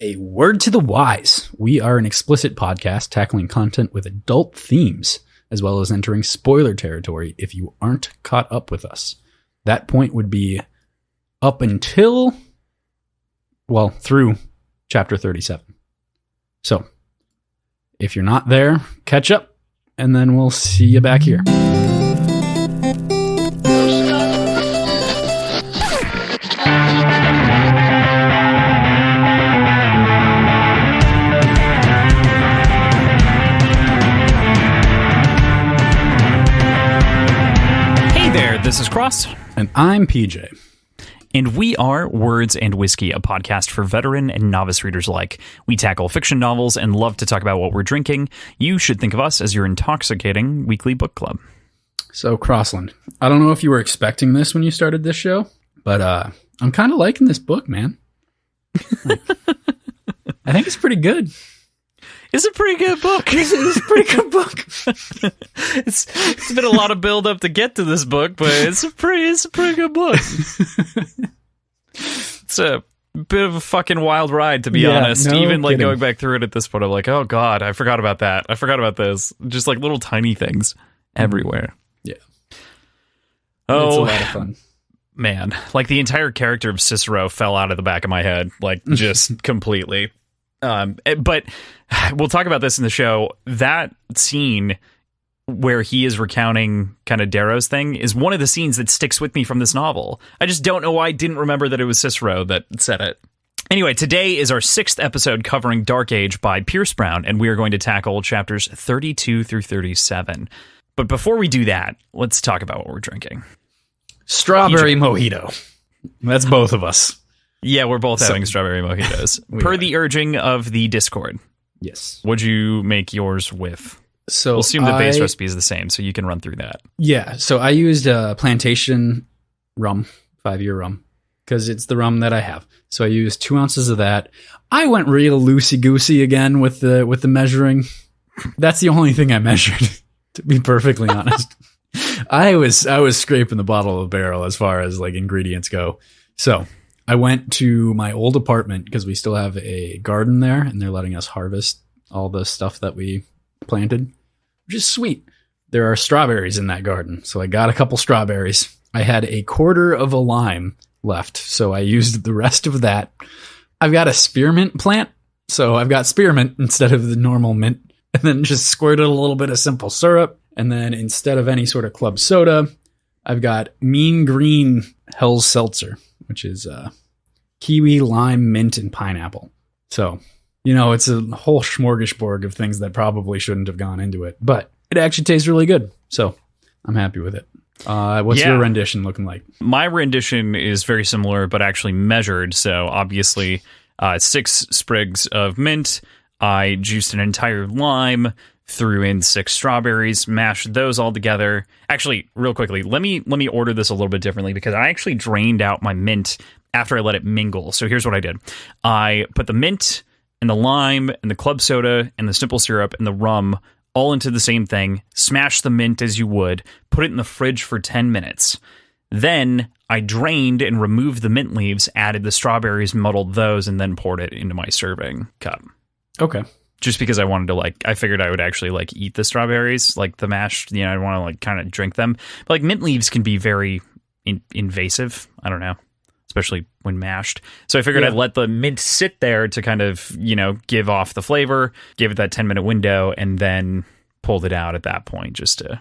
A word to the wise. We are an explicit podcast tackling content with adult themes, as well as entering spoiler territory if you aren't caught up with us. That point would be up until, well, through chapter 37. So, if you're not there, catch up, and then we'll see you back here. This is Cross. And I'm PJ. And we are Words and Whiskey, a podcast for veteran and novice readers alike. We tackle fiction novels and love to talk about what we're drinking. You should think of us as your intoxicating weekly book club. So, Crossland, I don't know if you were expecting this when you started this show, but I'm kind of liking this book, man. I think it's pretty good. It's a pretty good book. It's a pretty good book. It's been a lot of build up to get to this book, but it's a pretty good book. It's a bit of a fucking wild ride, to be honest. No Even like kidding. going back through it at this point, I'm like, oh god, I forgot about that. I forgot about this. Just like little tiny things everywhere. Yeah. Oh, it's a lot of fun. Man, like the entire character of Cicero fell out of the back of my head, like just completely. But we'll talk about this in the show. That scene where he is recounting kind of Darrow's thing is one of the scenes that sticks with me from this novel. I just don't know why I didn't remember that it was Cicero that said it. Anyway, today is our 6th episode covering Dark Age by Pierce Brown, and we are going to tackle chapters 32 through 37. But before we do that, let's talk about what we're drinking. Strawberry mojito. That's both of us. Yeah, we're both having strawberry mojitos. Per the urging of the Discord. Yes. What'd you make yours with? So we'll assume the base recipe is the same, so you can run through that. Yeah, so I used plantation rum, 5-year rum, because it's the rum that I have. So I used 2 ounces of that. I went real loosey-goosey again with the measuring. That's the only thing I measured, to be perfectly honest. I was scraping the bottom of the barrel as far as like ingredients go. So I went to my old apartment because we still have a garden there, and they're letting us harvest all the stuff that we planted, which is sweet. There are strawberries in that garden, so I got a couple strawberries. I had a quarter of a lime left, so I used the rest of that. I've got a spearmint plant, so I've got spearmint instead of the normal mint, and then just squirted a little bit of simple syrup, and then instead of any sort of club soda, I've got Mean Green Hell's Seltzer, which is kiwi, lime, mint, and pineapple. So, it's a whole smorgasbord of things that probably shouldn't have gone into it, but it actually tastes really good. So I'm happy with it. What's your rendition looking like? My rendition is very similar, but actually measured. So obviously 6 sprigs of mint. I juiced an entire lime, threw in 6 strawberries, mashed those all together. Actually, real quickly, let me order this a little bit differently because I actually drained out my mint after I let it mingle. So here's what I did. I put the mint and the lime and the club soda and the simple syrup and the rum all into the same thing, smashed the mint as you would, put it in the fridge for 10 minutes. Then I drained and removed the mint leaves, added the strawberries, muddled those, and then poured it into my serving cup. Okay. Just because I wanted to I figured I would actually eat the strawberries, like the mashed, I want to kind of drink them. But mint leaves can be very invasive. I don't know, especially when mashed. So I figured I'd let the mint sit there to kind of, give off the flavor, give it that 10-minute window, and then pulled it out at that point just to,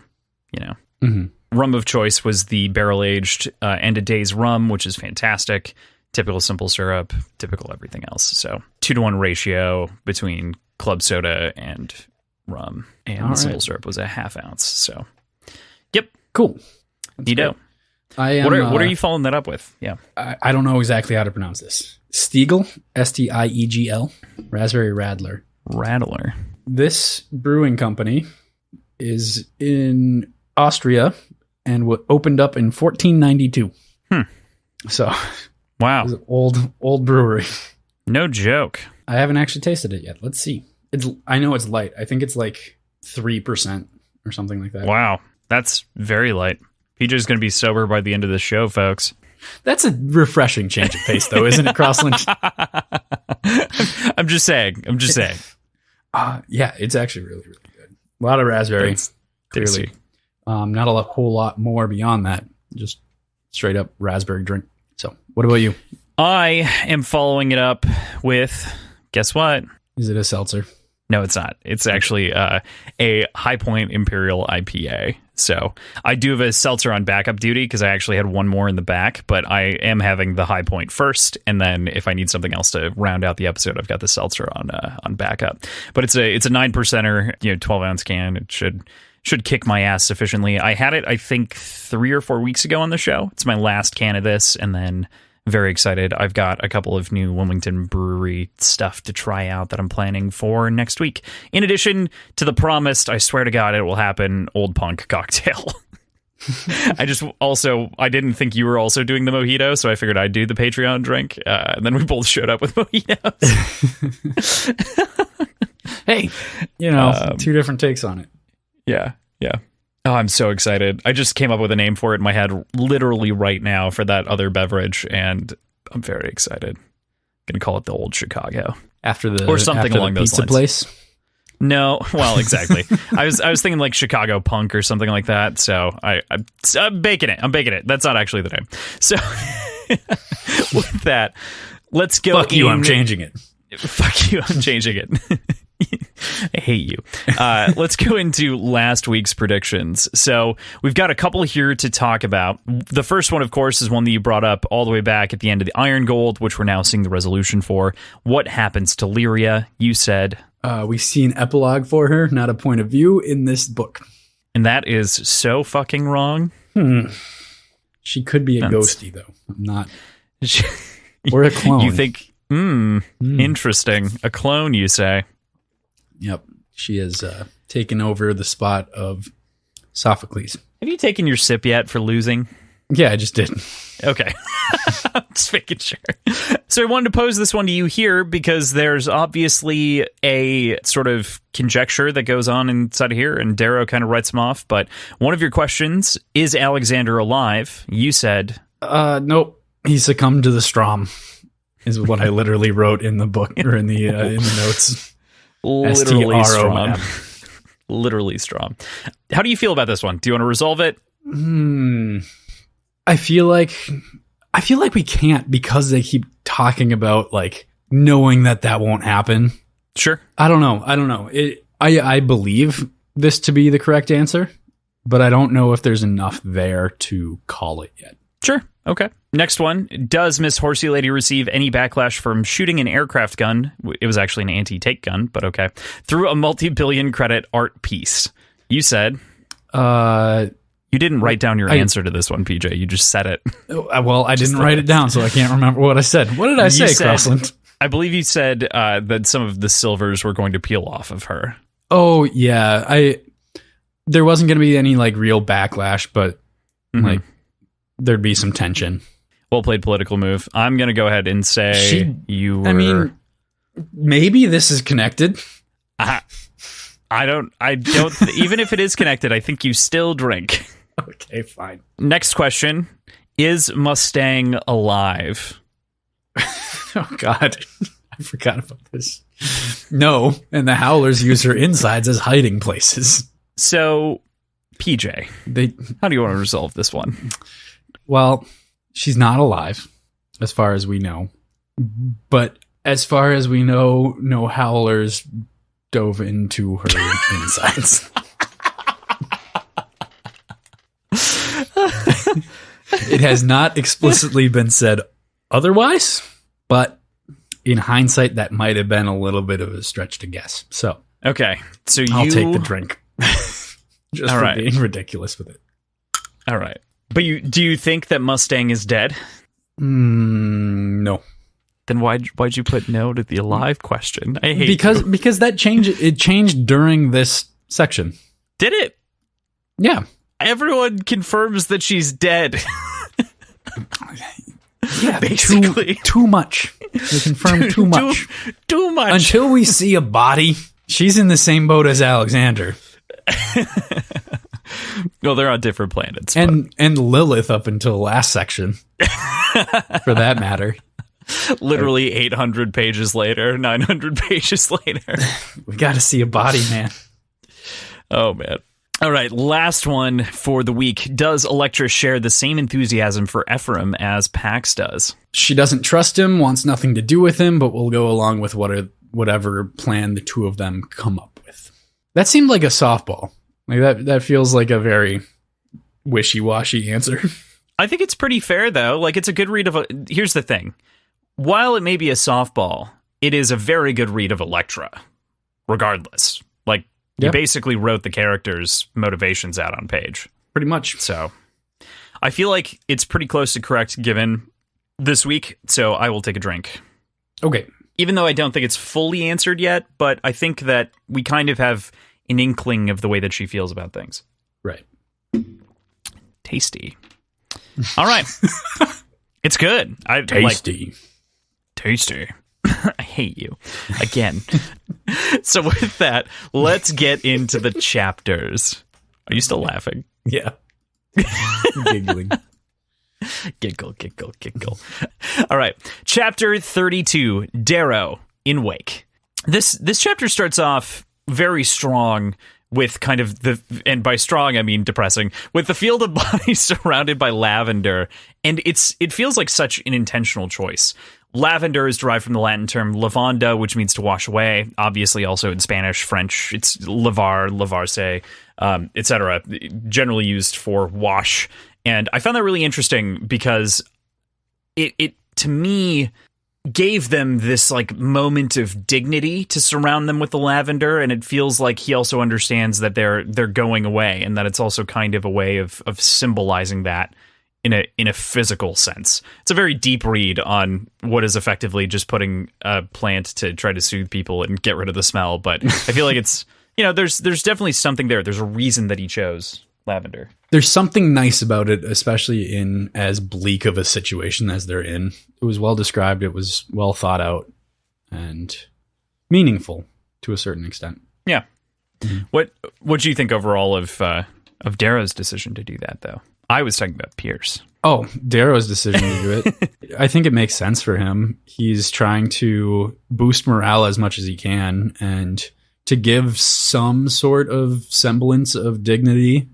Mm-hmm. Rum of choice was the barrel-aged End of Days rum, which is fantastic. Typical simple syrup, typical everything else. So 2-to-1 ratio between club soda and rum, and the simple syrup was a 1/2 ounce. So, yep, cool. Neato. What are you following that up with? Yeah, I don't know exactly how to pronounce this. Stiegel, Stiegl, Raspberry Radler. This brewing company is in Austria and opened up in 1492. So, wow, it was an old brewery. No joke. I haven't actually tasted it yet. Let's see. I know it's light. I think it's like 3% or something like that. Wow, that's very light. PJ's going to be sober by the end of the show, folks. That's a refreshing change of pace, though, isn't it, Crossland? I'm just saying. Yeah, it's actually really, really good. A lot of raspberry, Thanks. clearly. Not a whole lot more beyond that. Just straight up raspberry drink. So, what about you? I am following it up with, guess what? Is it a seltzer? No, it's not. It's actually a High Point Imperial IPA. So I do have a seltzer on backup duty because I actually had one more in the back, but I am having the High Point first, and then if I need something else to round out the episode, I've got the seltzer on backup. But it's a 9%er, 12-ounce can. It should kick my ass sufficiently. I had it, I think, 3 or 4 weeks ago on the show. It's my last can of this, and then very excited. I've got a couple of new Wilmington Brewery stuff to try out that I'm planning for next week. In addition to the promised, I swear to God, it will happen, Old Punk cocktail. I didn't think you were also doing the mojito, so I figured I'd do the Patreon drink. And then we both showed up with mojitos. Hey, 2 different takes on it. Yeah. Oh, I'm so excited. I just came up with a name for it in my head literally right now for that other beverage, and I'm very excited. Going to call it the Old Chicago. Or something along those pizza lines. Place? No, well, exactly. I was thinking like Chicago Punk or something like that, so I'm baking it. That's not actually the name. So with that, let's go. Fuck you, I'm changing it. Fuck you, I'm changing it. I hate you. Let's go into last week's predictions. So we've got a couple here to talk about. The first one, of course, is one that you brought up all the way back at the end of the Iron Gold, which we're now seeing the resolution for. What happens to Lyria? You said... we see an epilogue for her, not a point of view in this book. And that is so fucking wrong. She could be a ghosty, though. I'm not... Or a clone. You think... Interesting. A clone, you say? Yep. She has taken over the spot of Sophocles. Have you taken your sip yet for losing? Yeah, I just did. Okay. Just making sure. So I wanted to pose this one to you here because there's obviously a sort of conjecture that goes on inside of here, and Darrow kind of writes them off. But one of your questions, is Alexander alive? You said... Nope. He succumbed to the Strom, is what I literally wrote in the book, or in the notes. Literally strong. Literally strong. How do you feel about this one? Do you want to resolve it? I feel like we can't, because they keep talking about like knowing that won't happen. Sure. I don't know. I believe this to be the correct answer, but I don't know if there's enough there to call it yet. Sure. Okay. Next one. Does Miss Horsey Lady receive any backlash from shooting an aircraft gun? It was actually an anti-tank gun, but okay. Through a multi-billion credit art piece. You said... You didn't write down your answer to this one, PJ. You just said it. Well, I didn't write it down, so I can't remember what I said. What did I say, Crossland? I believe you said that some of the silvers were going to peel off of her. Oh, yeah. There wasn't going to be any like real backlash, but like there'd be some tension. Well played political move. I'm going to go ahead and say you were... I mean, maybe this is connected. I don't even if it is connected, I think you still drink. Okay, fine. Next question. Is Mustang alive? Oh, God. I forgot about this. No, and the Howlers use her insides as hiding places. So, PJ, how do you want to resolve this one? Well, she's not alive, as far as we know. But as far as we know, no Howlers dove into her insides. It has not explicitly been said otherwise, but in hindsight, that might have been a little bit of a stretch to guess. So, okay, so I'll take the drink. Just all for right. being ridiculous with it. All right, but do you think that Mustang is dead? No. Then why'd you put no to the alive question? I hate because that changed during this section. Did it? Yeah. Everyone confirms that she's dead. Yeah, basically. Too much. They confirm too much. Too much. Until we see a body, she's in the same boat as Alexander. Well, they're on different planets. And Lilith up until last section, for that matter. Literally 800 pages later, 900 pages later. We got to see a body, man. Oh, man. All right, last one for the week. Does Elektra share the same enthusiasm for Ephraim as Pax does? She doesn't trust him, wants nothing to do with him, but will go along with whatever plan the two of them come up with. That seemed like a softball. Like that feels like a very wishy-washy answer. I think it's pretty fair, though. Like, it's a good read of here's the thing. While it may be a softball, it is a very good read of Elektra, regardless. Like, you basically wrote the characters' motivations out on page. Pretty much. So, I feel like it's pretty close to correct given this week, so I will take a drink. Okay. Even though I don't think it's fully answered yet, but I think that we kind of have an inkling of the way that she feels about things. Right. Tasty. All right. It's good. Tasty. Tasty. I hate you. Again. So with that, let's get into the chapters. Are you still laughing? Yeah. Giggling. Giggle. All right. Chapter 32, Darrow in Wake. This chapter starts off very strong with kind of and by strong, I mean depressing, with the field of bodies surrounded by lavender. And it feels like such an intentional choice. Lavender is derived from the Latin term lavanda, which means to wash away. Obviously, also in Spanish, French, it's lavar, lavarse, etc. Generally used for wash. And I found that really interesting because it to me gave them this like moment of dignity to surround them with the lavender, and it feels like he also understands that they're going away, and that it's also kind of a way of symbolizing that in a physical sense. It's a very deep read on what is effectively just putting a plant to try to soothe people and get rid of the smell, but I feel like it's, there's definitely something there. There's a reason that he chose lavender. There's something nice about it, especially in as bleak of a situation as they're in. It was well described, it was well thought out, and meaningful to a certain extent. Yeah. Mm-hmm. What do you think overall of Darrow's decision to do that, though? I was talking about Pierce. Oh, Darrow's decision to do it. I think it makes sense for him. He's trying to boost morale as much as he can and to give some sort of semblance of dignity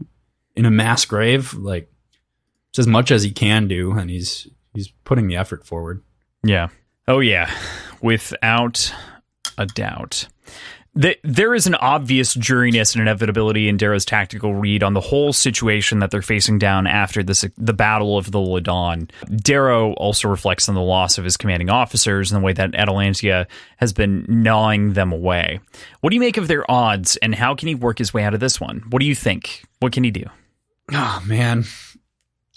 in a mass grave. Like, it's as much as he can do, and he's putting the effort forward. Yeah. Oh, yeah. Without a doubt. There is an obvious dreariness and inevitability in Darrow's tactical read on the whole situation that they're facing down after the Battle of the Ladon. Darrow also reflects on the loss of his commanding officers and the way that Atalantia has been gnawing them away. What do you make of their odds, and how can he work his way out of this one? What do you think? What can he do? Oh, man.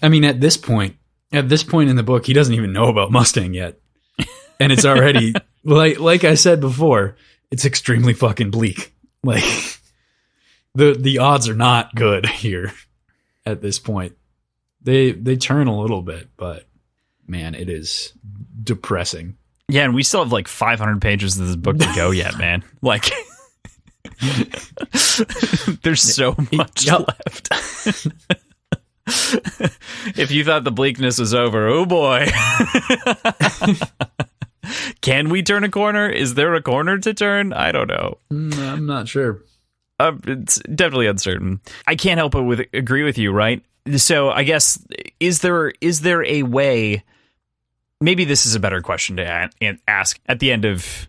I mean, at this point in the book, he doesn't even know about Mustang yet. And it's already, like I said before, it's extremely fucking bleak. Like, the odds are not good here at this point. They turn a little bit, but man, it is depressing. Yeah, and we still have like 500 pages of this book to go yet, man. Like, there's so much left. If you thought the bleakness was over, oh boy. Can we turn a corner? Is there a corner to turn? I don't know. I'm not sure. It's definitely uncertain. I can't help but agree with you, right? So I guess, is there a way, maybe this is a better question to ask at the end of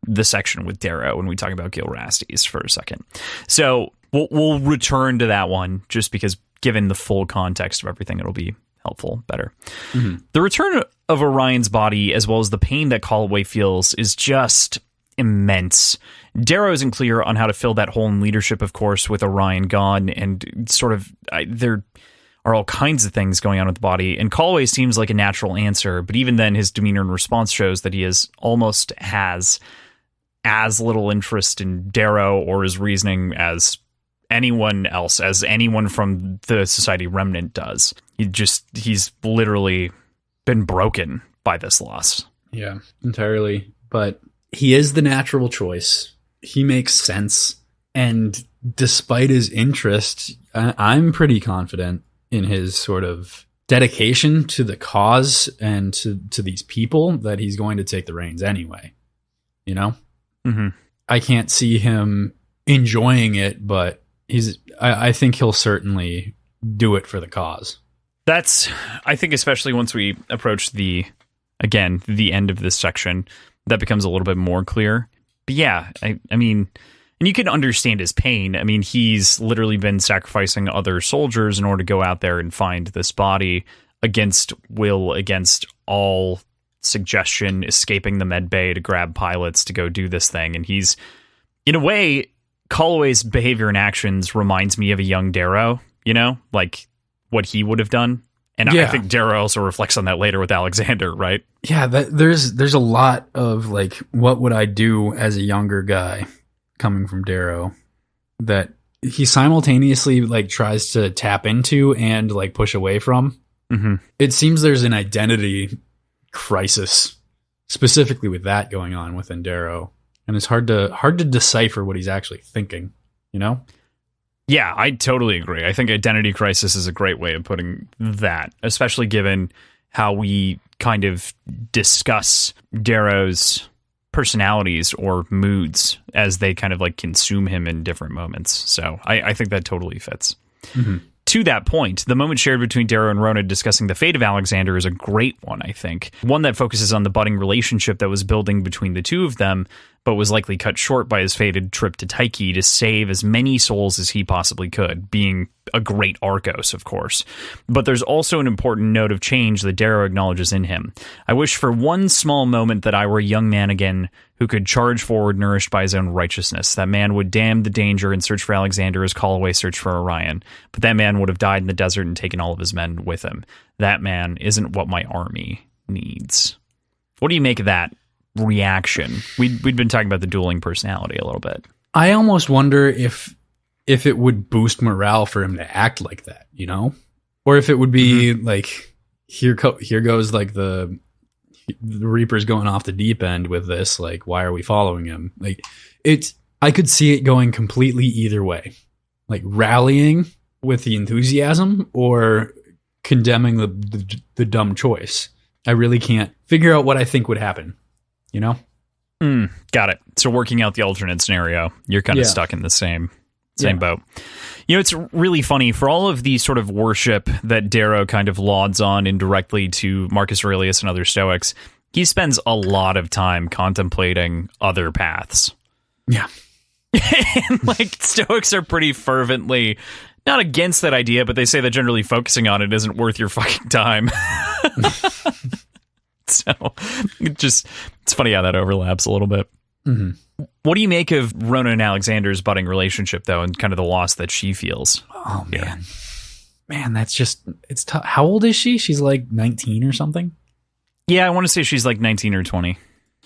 the section with Darrow when we talk about Gilrastes for a second. So we'll return to that one just because given the full context of everything, it'll be helpful, better. Mm-hmm. The return of Orion's body, as well as the pain that Callaway feels, is just immense. Darrow isn't clear on how to fill that hole in leadership, of course, with Orion gone, and sort of there are all kinds of things going on with the body, and Callaway seems like a natural answer, but even then his demeanor and response shows that he almost has as little interest in Darrow or his reasoning as anyone else, as anyone from the Society Remnant does. He's literally been broken by this loss. Yeah, entirely. But he is the natural choice. He makes sense. And despite his interest, I'm pretty confident in his sort of dedication to the cause and to these people that he's going to take the reins anyway. You know? Mm-hmm. I can't see him enjoying it, but I think he'll certainly do it for the cause. I think especially once we approach the end of this section, that becomes a little bit more clear. But yeah, I mean, and you can understand his pain. I mean, he's literally been sacrificing other soldiers in order to go out there and find this body against will, against all suggestion, escaping the med bay to grab pilots to go do this thing. And he's, in a way, Calloway's behavior and actions reminds me of a young Darrow, you know, like what he would have done. And I think Darrow also reflects on that later with Alexander, right? Yeah, there's a lot of like, what would I do as a younger guy coming from Darrow that he simultaneously like tries to tap into and like push away from. Mm-hmm. It seems there's an identity crisis specifically with that going on within Darrow, and it's hard to decipher what he's actually thinking, you know? Yeah, I totally agree. I think identity crisis is a great way of putting that, especially given how we kind of discuss Darrow's personalities or moods as they kind of like consume him in different moments. So I think that totally fits. Mm-hmm. To that point, the moment shared between Darrow and Rona discussing the fate of Alexander is a great one, I think. One that focuses on the budding relationship that was building between the two of them, but was likely cut short by his fated trip to Tyche to save as many souls as he possibly could, being a great Arcos, of course. But there's also an important note of change that Darrow acknowledges in him. I wish for one small moment that I were a young man again who could charge forward nourished by his own righteousness. That man would damn the danger and search for Alexander as Calloway searched for Orion. But that man would have died in the desert and taken all of his men with him. That man isn't what my army needs. What do you make of that reaction? We'd been talking about the dueling personality a little bit. I almost wonder if it would boost morale for him to act like that, you know? Or if it would be like, here goes like the Reaper's going off the deep end with this, like, why are we following him? Like, I could see it going completely either way. Like rallying with the enthusiasm or condemning the dumb choice. I really can't figure out what I think would happen, you know? Got it. So working out the alternate scenario, you're kind of stuck in the same boat. You know, it's really funny for all of the sort of worship that Darrow kind of lauds on indirectly to Marcus Aurelius and other Stoics. He spends a lot of time contemplating other paths. Yeah. And like Stoics are pretty fervently not against that idea, but they say that generally focusing on it isn't worth your fucking time. So it's funny how that overlaps a little bit. Mm-hmm. What do you make of Rona and Alexander's budding relationship, though, and kind of the loss that she feels? Oh, man. Man, that's just, it's tough. How old is she? She's like 19 or something? Yeah, I want to say she's like 19 or 20.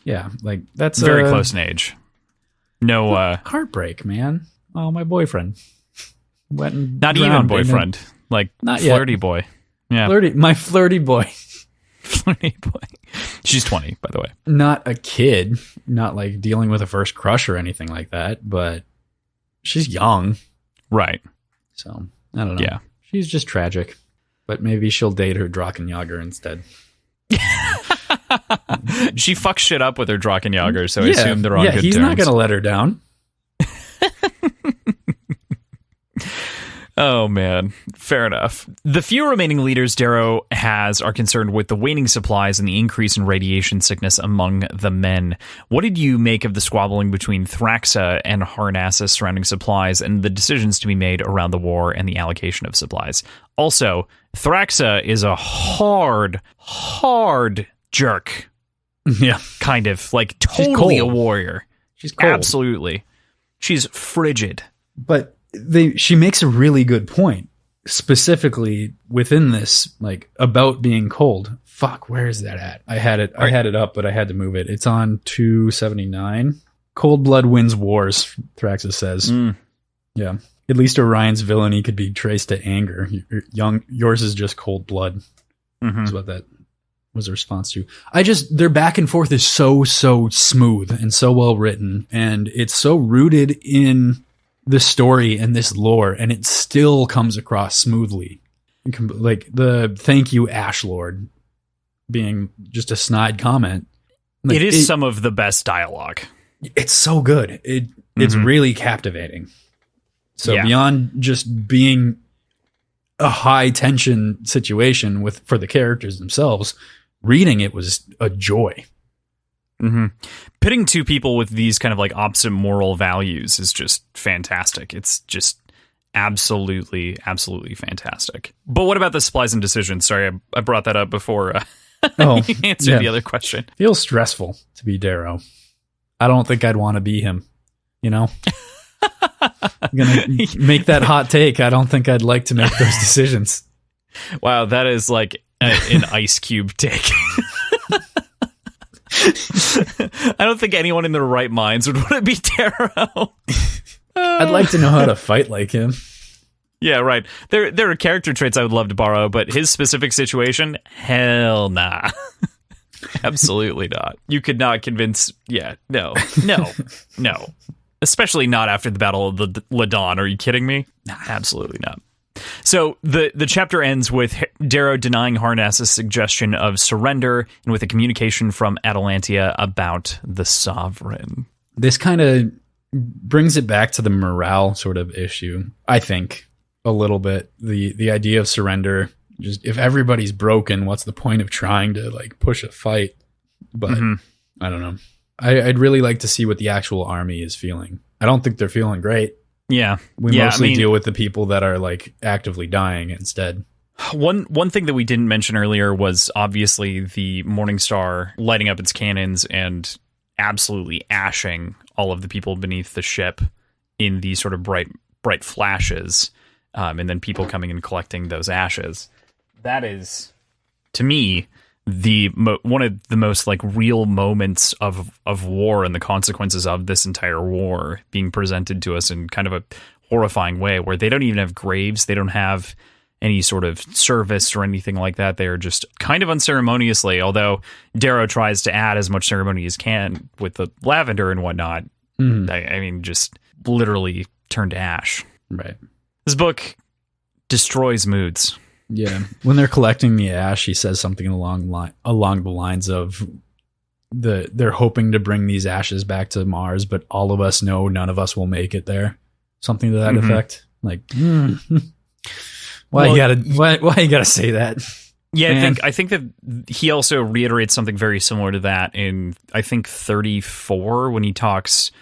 Yeah, like that's very close in age. No heartbreak, man. Oh, my boyfriend. Went and not even boyfriend. Like not flirty yet. Boy. Yeah. My flirty boy. Flirty boy. She's 20, by the way. Not a kid, not like dealing with a first crush or anything like that, but she's young. Right. So, I don't know. Yeah. She's just tragic, but maybe she'll date her Drakenjager instead. She fucks shit up with her Drakenjager, so I assume they're on good terms. He's not going to let her down. Oh, man. Fair enough. The few remaining leaders Darrow has are concerned with the waning supplies and the increase in radiation sickness among the men. What did you make of the squabbling between Thraxa and Harnassus surrounding supplies and the decisions to be made around the war and the allocation of supplies? Also, Thraxa is a hard jerk. Yeah. Kind of. Like, totally a warrior. She's cold. Absolutely. She's frigid. But she makes a really good point, specifically within this, like, about being cold. Fuck, where is that at? I had it up, but I had to move it. It's on 279. Cold blood wins wars, Thraxus says. Yeah. At least Orion's villainy could be traced to anger. Yours is just cold blood. That's what that was a response to. Their back and forth is so smooth and so well written, and it's so rooted in this story and this lore, and it still comes across smoothly. Like the thank you, Ash Lord, being just a snide comment. Like, it is some of the best dialogue. It's so good. It's really captivating. So beyond just being a high tension situation for the characters themselves, reading it was a joy. Pitting two people with these kind of like opposite moral values is just fantastic. It's just absolutely fantastic. But what about the supplies and decisions? Sorry, I brought that up before you answered the other question. Feels stressful to be Darrow. I don't think I'd want to be him, you know? I'm gonna make that hot take. I don't think I'd like to make those decisions. Wow, that is like an Ice Cube take. I don't think anyone in their right minds would want to be Darrow. I'd like to know how to fight like him. Yeah, right. There are character traits I would love to borrow, but his specific situation, hell nah. Absolutely not. You could not convince... Yeah, no. Especially not after the Battle of the Ladon. Are you kidding me? Absolutely not. So the chapter ends with Darrow denying Harnass's suggestion of surrender and with a communication from Atalantia about the Sovereign. This kind of brings it back to the morale sort of issue, I think, a little bit. The idea of surrender. Just if everybody's broken, what's the point of trying to like push a fight? But I don't know. I'd really like to see what the actual army is feeling. I don't think they're feeling great. Yeah. We mostly deal with the people that are like actively dying instead. One thing that we didn't mention earlier was obviously the Morningstar lighting up its cannons and absolutely ashing all of the people beneath the ship in these sort of bright flashes, and then people coming and collecting those ashes. That is, to me, one of the most like real moments of war and the consequences of this entire war being presented to us in kind of a horrifying way, where they don't even have graves, they don't have any sort of service or anything like that. They are just kind of unceremoniously, although Darrow tries to add as much ceremony as can with the lavender and whatnot. I mean, just literally turned to ash. Right. This book destroys moods. Yeah, when they're collecting the ash, he says something along the lines of they're hoping to bring these ashes back to Mars, but all of us know none of us will make it there. Something to that effect. Like, why you gotta say that? Yeah, man. I think that he also reiterates something very similar to that in I think 34 when he talks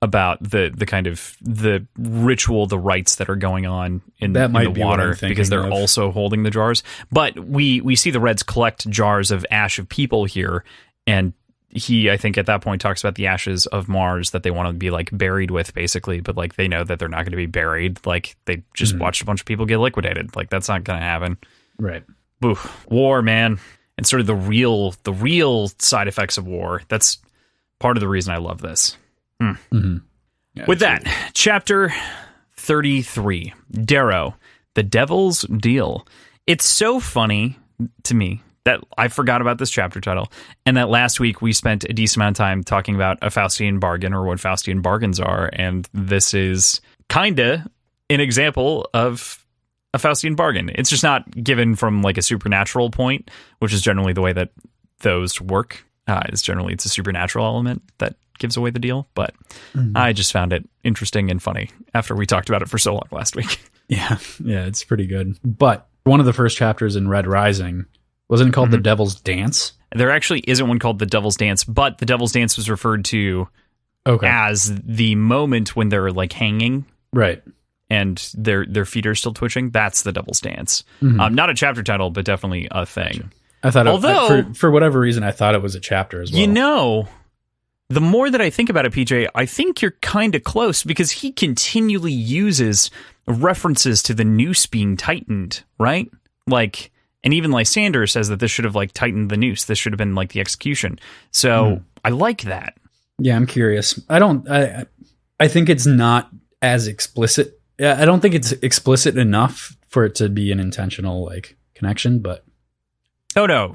about the kind of the ritual, the rites that are going on in the water, because they're also holding the jars. But we see the Reds collect jars of ash of people here, and he, I think at that point, talks about the ashes of Mars that they want to be like buried with, basically, but like they know that they're not going to be buried. Like they just watched a bunch of people get liquidated. Like that's not going to happen. Right. Oof. War, man. And sort of the real side effects of war. That's part of the reason I love this. Yeah, with that, chapter 33, Darrow, the Devil's Deal. It's so funny to me that I forgot about this chapter title, and that last week we spent a decent amount of time talking about a Faustian bargain, or what Faustian bargains are, and this is kinda an example of a Faustian bargain. It's just not given from like a supernatural point, which is generally the way that those work. It's a supernatural element that gives away the deal, but I just found it interesting and funny after we talked about it for so long last week. Yeah, it's pretty good. But one of the first chapters in Red Rising, wasn't it called The Devil's Dance? There actually isn't one called The Devil's Dance, but The Devil's Dance was referred to as the moment when they're like hanging. Right. And their feet are still twitching. That's The Devil's Dance. Not a chapter title, but definitely a thing. Sure. I thought, for whatever reason, I thought it was a chapter as well. You know, the more that I think about it, PJ, I think you're kind of close, because he continually uses references to the noose being tightened, right? Like, and even Lysander says that this should have like tightened the noose. This should have been like the execution. So I like that. Yeah, I'm curious. I think it's not as explicit. I don't think it's explicit enough for it to be an intentional like connection, but. Oh,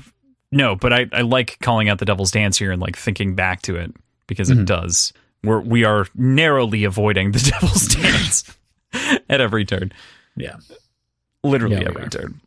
no, but I like calling out The Devil's Dance here and like thinking back to it, because it does we are narrowly avoiding the devil's dance at every turn. Yeah. Literally every turn.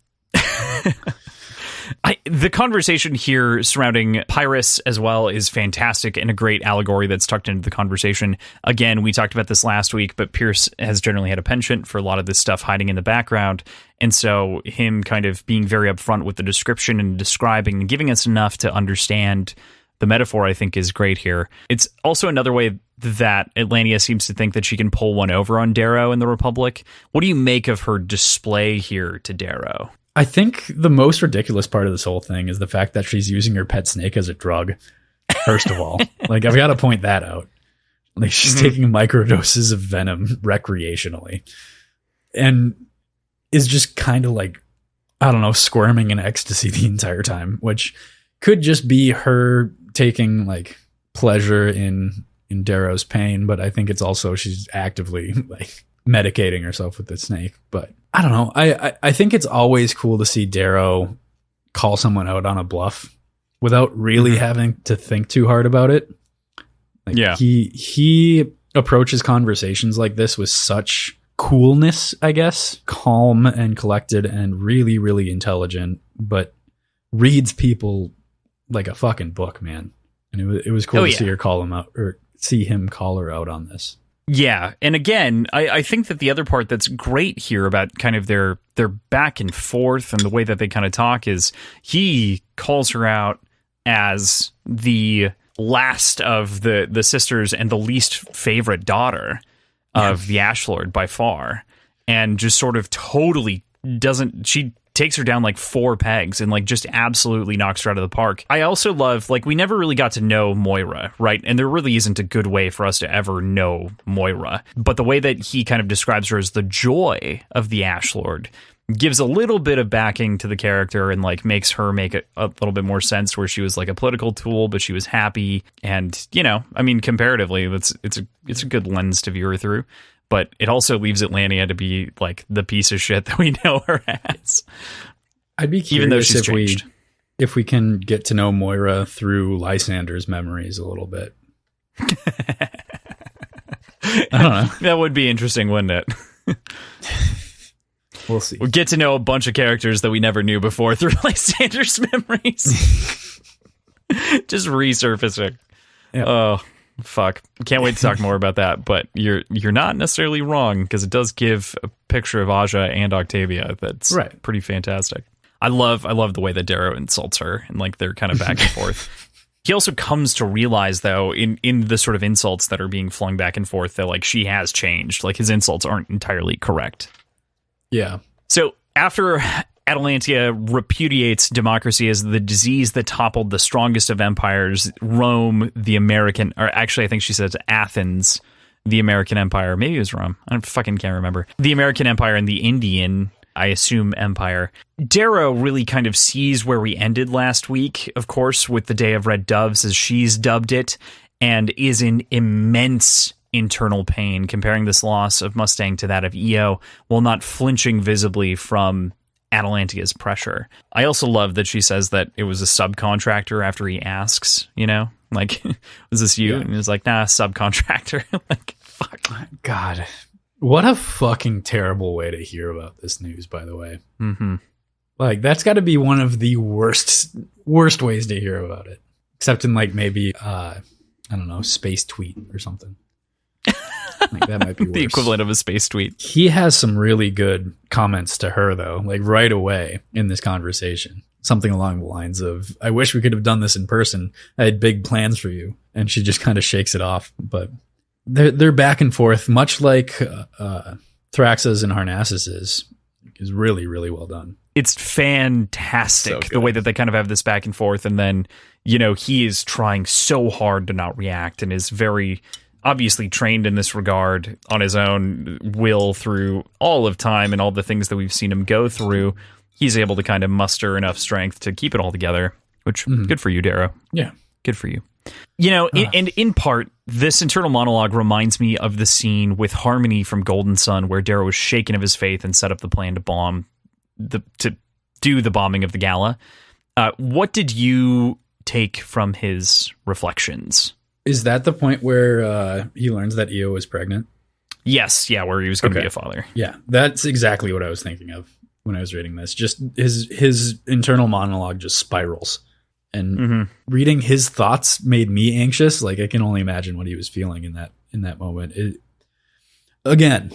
The conversation here surrounding Pyrrhus as well is fantastic and a great allegory that's tucked into the conversation. Again, we talked about this last week, but Pierce has generally had a penchant for a lot of this stuff hiding in the background. And so him kind of being very upfront with the description and describing and giving us enough to understand the metaphor, I think, is great here. It's also another way that Atlantia seems to think that she can pull one over on Darrow and the Republic. What do you make of her display here to Darrow? I think the most ridiculous part of this whole thing is the fact that she's using her pet snake as a drug. First of all, like, I've got to point that out. Like, she's taking microdoses of venom recreationally and is just kind of like, I don't know, squirming in ecstasy the entire time, which could just be her taking like pleasure in Darrow's pain. But I think it's also she's actively like medicating herself with the snake. But I don't know. I think it's always cool to see Darrow call someone out on a bluff without really having to think too hard about it. Like, yeah. He approaches conversations like this with such coolness, I guess, calm and collected and really, really intelligent, but reads people like a fucking book, man. And it was cool to see her call him out, or see him call her out on this. Yeah, and again, I think that the other part that's great here about kind of their back and forth and the way that they kind of talk is he calls her out as the last of the sisters and the least favorite daughter of the Ash Lord by far, and just sort of totally doesn't... She takes her down like 4 pegs and like just absolutely knocks her out of the park. I also love, like, we never really got to know Moira, right? And there really isn't a good way for us to ever know Moira. But the way that he kind of describes her as the joy of the Ash Lord gives a little bit of backing to the character and like makes her make a little bit more sense, where she was like a political tool, but she was happy. And, you know, I mean, comparatively, it's a good lens to view her through. But it also leaves Atlantia to be like the piece of shit that we know her as. I'd be curious, even though she's changed, if we can get to know Moira through Lysander's memories a little bit. I don't know. That would be interesting, wouldn't it? We'll see. We'll get to know a bunch of characters that we never knew before through Lysander's memories. Just resurfacing. Yep. Oh. Fuck. Can't wait to talk more about that, but you're not necessarily wrong, because it does give a picture of Aja and Octavia that's pretty fantastic. I love the way that Darrow insults her and like they're kind of back and forth. He also comes to realize, though, in the sort of insults that are being flung back and forth, that like she has changed. Like his insults aren't entirely correct. Yeah. So after Atalantia repudiates democracy as the disease that toppled the strongest of empires, Rome, the American, or actually I think she says Athens, the American Empire. Maybe it was Rome. I can't remember. The American Empire and the Indian, I assume, Empire. Darrow really kind of sees where we ended last week, of course, with the Day of Red Doves, as she's dubbed it, and is in immense internal pain, comparing this loss of Mustang to that of Io, while not flinching visibly from Atalantia's pressure. I also love that she says that it was a subcontractor after he asks, you know, like, was this you? Yeah. And he's like, nah, subcontractor. Like, fuck. God, what a fucking terrible way to hear about this news, by the way. Mm-hmm. Like, that's got to be one of the worst ways to hear about it. Except in, like, maybe, I don't know, space tweet or something. Like, that might be worse. The equivalent of a space tweet. He has some really good comments to her, though, like right away in this conversation. Something along the lines of, I wish we could have done this in person. I had big plans for you. And she just kind of shakes it off. But they're back and forth, much like Thraxa's and Harnassus is really, really well done. It's fantastic, the way that they kind of have this back and forth. And then, you know, he is trying so hard to not react and is very obviously trained in this regard on his own will through all of time and all the things that we've seen him go through. He's able to kind of muster enough strength to keep it all together, which good for you, Darrow. Yeah. Good for you. You know, and in part, this internal monologue reminds me of the scene with Harmony from Golden Sun, where Darrow was shaken of his faith and set up the plan to do the bombing of the gala. What did you take from his reflections Is that the point where he learns that Io is pregnant? Yes, yeah, where he was going to be a father. Yeah, that's exactly what I was thinking of when I was reading this. Just his internal monologue just spirals. And reading his thoughts made me anxious. Like, I can only imagine what he was feeling in that moment. Again,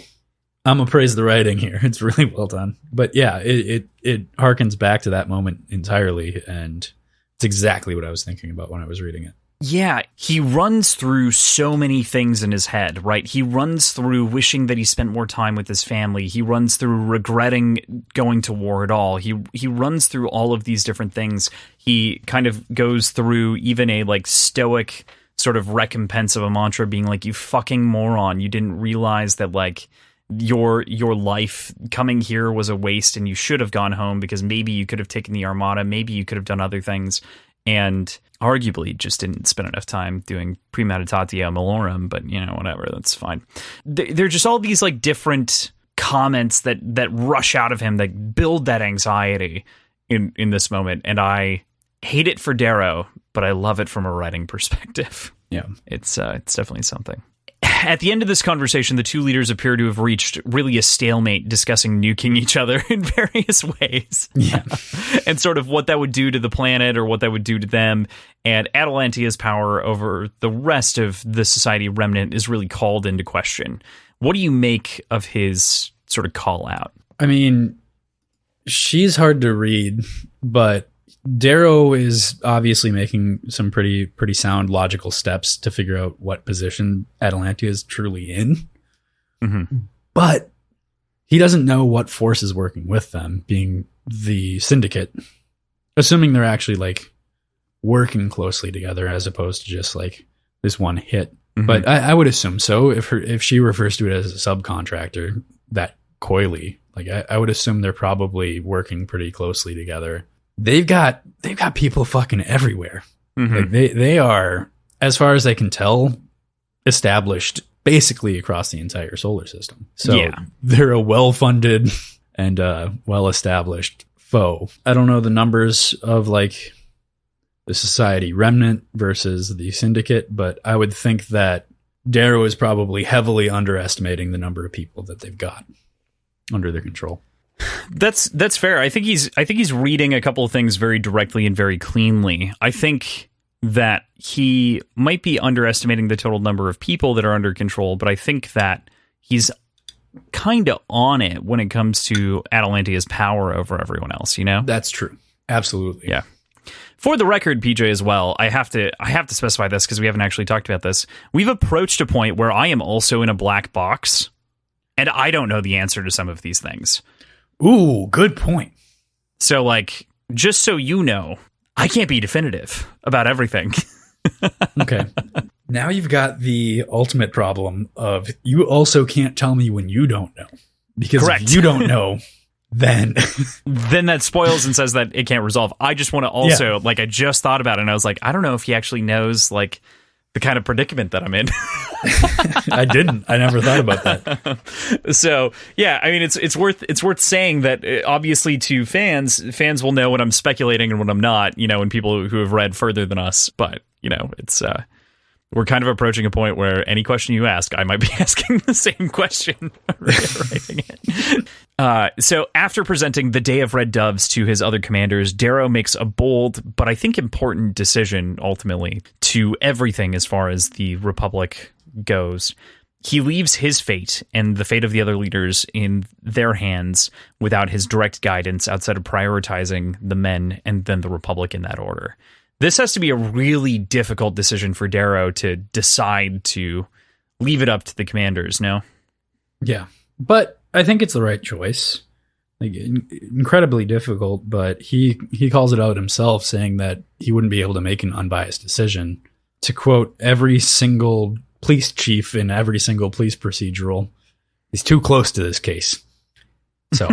I'm gonna praise the writing here. It's really well done. But yeah, it harkens back to that moment entirely, and it's exactly what I was thinking about when I was reading it. Yeah, he runs through so many things in his head, right? He runs through wishing that he spent more time with his family. He runs through regretting going to war at all. He runs through all of these different things. He kind of goes through even a like stoic sort of recompense of a mantra being like, you fucking moron. You didn't realize that like your life coming here was a waste and you should have gone home because maybe you could have taken the Armada. Maybe you could have done other things. And arguably just didn't spend enough time doing premeditatio malorum, but whatever, that's fine. They're just all these like different comments that rush out of him that build that anxiety in this moment. And I hate it for Darrow, but I love it from a writing perspective. Yeah, it's definitely something. At the end of this conversation, the two leaders appear to have reached really a stalemate, discussing nuking each other in various ways. Yeah. And sort of what that would do to the planet or what that would do to them. And Atalantia's power over the rest of the society remnant is really called into question. What do you make of his sort of call out? I mean, she's hard to read, but Darrow is obviously making some pretty sound logical steps to figure out what position Atalantia is truly in. Mm-hmm. But he doesn't know what force is working with them, being the Syndicate, assuming they're actually like working closely together as opposed to just like this one hit. Mm-hmm. But I would assume so. If she refers to it as a subcontractor that coyly, like I would assume they're probably working pretty closely together. They've got people fucking everywhere. Mm-hmm. Like they are, as far as I can tell, established basically across the entire solar system. So yeah, they're a well-funded and well-established foe. I don't know the numbers of like the Society Remnant versus the Syndicate, but I would think that Darrow is probably heavily underestimating the number of people that they've got under their control. That's fair. I think he's reading a couple of things very directly and very cleanly. I think that he might be underestimating the total number of people that are under control, but I think that he's kind of on it when it comes to Atalantia's power over everyone else, That's true. Absolutely. Yeah. For the record, PJ, as well, I have to specify this because we haven't actually talked about this. We've approached a point where I am also in a black box, and I don't know the answer to some of these things. Ooh, good point. So, like, just so you know, I can't be definitive about everything. Okay. Now you've got the ultimate problem of you also can't tell me when you don't know. Because Correct. If you don't know, then that spoils and says that it can't resolve. I just want to also, like, I just thought about it and I was like, I don't know if he actually knows, like, the kind of predicament that I'm in. I didn't. I never thought about that. So, yeah, I mean, it's worth saying that obviously to fans will know when I'm speculating and when I'm not, and people who have read further than us. But, it's we're kind of approaching a point where any question you ask, I might be asking the same question, reiterating it. So after presenting the Day of Red Doves to his other commanders, Darrow makes a bold, but I think important decision, ultimately, to everything as far as the Republic goes. He leaves his fate and the fate of the other leaders in their hands without his direct guidance outside of prioritizing the men and then the Republic in that order. This has to be a really difficult decision for Darrow to decide to leave it up to the commanders, no? Yeah, but I think it's the right choice. Like, incredibly difficult, but he calls it out himself, saying that he wouldn't be able to make an unbiased decision. To quote every single police chief in every single police procedural, he's too close to this case. So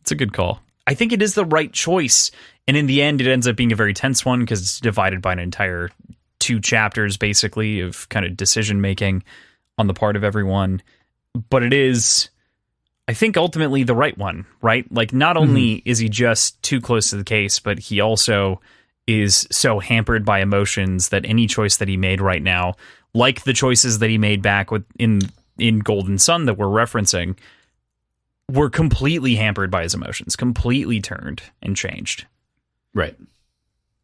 it's a good call. I think it is the right choice. And in the end, it ends up being a very tense one because it's divided by an entire 2 chapters, basically, of kind of decision making on the part of everyone. But it is, I think, ultimately the right one, right? Like, not only is he just too close to the case, but he also is so hampered by emotions that any choice that he made right now, like the choices that he made back in Golden Sun that we're referencing, were completely hampered by his emotions, completely turned and changed. Right.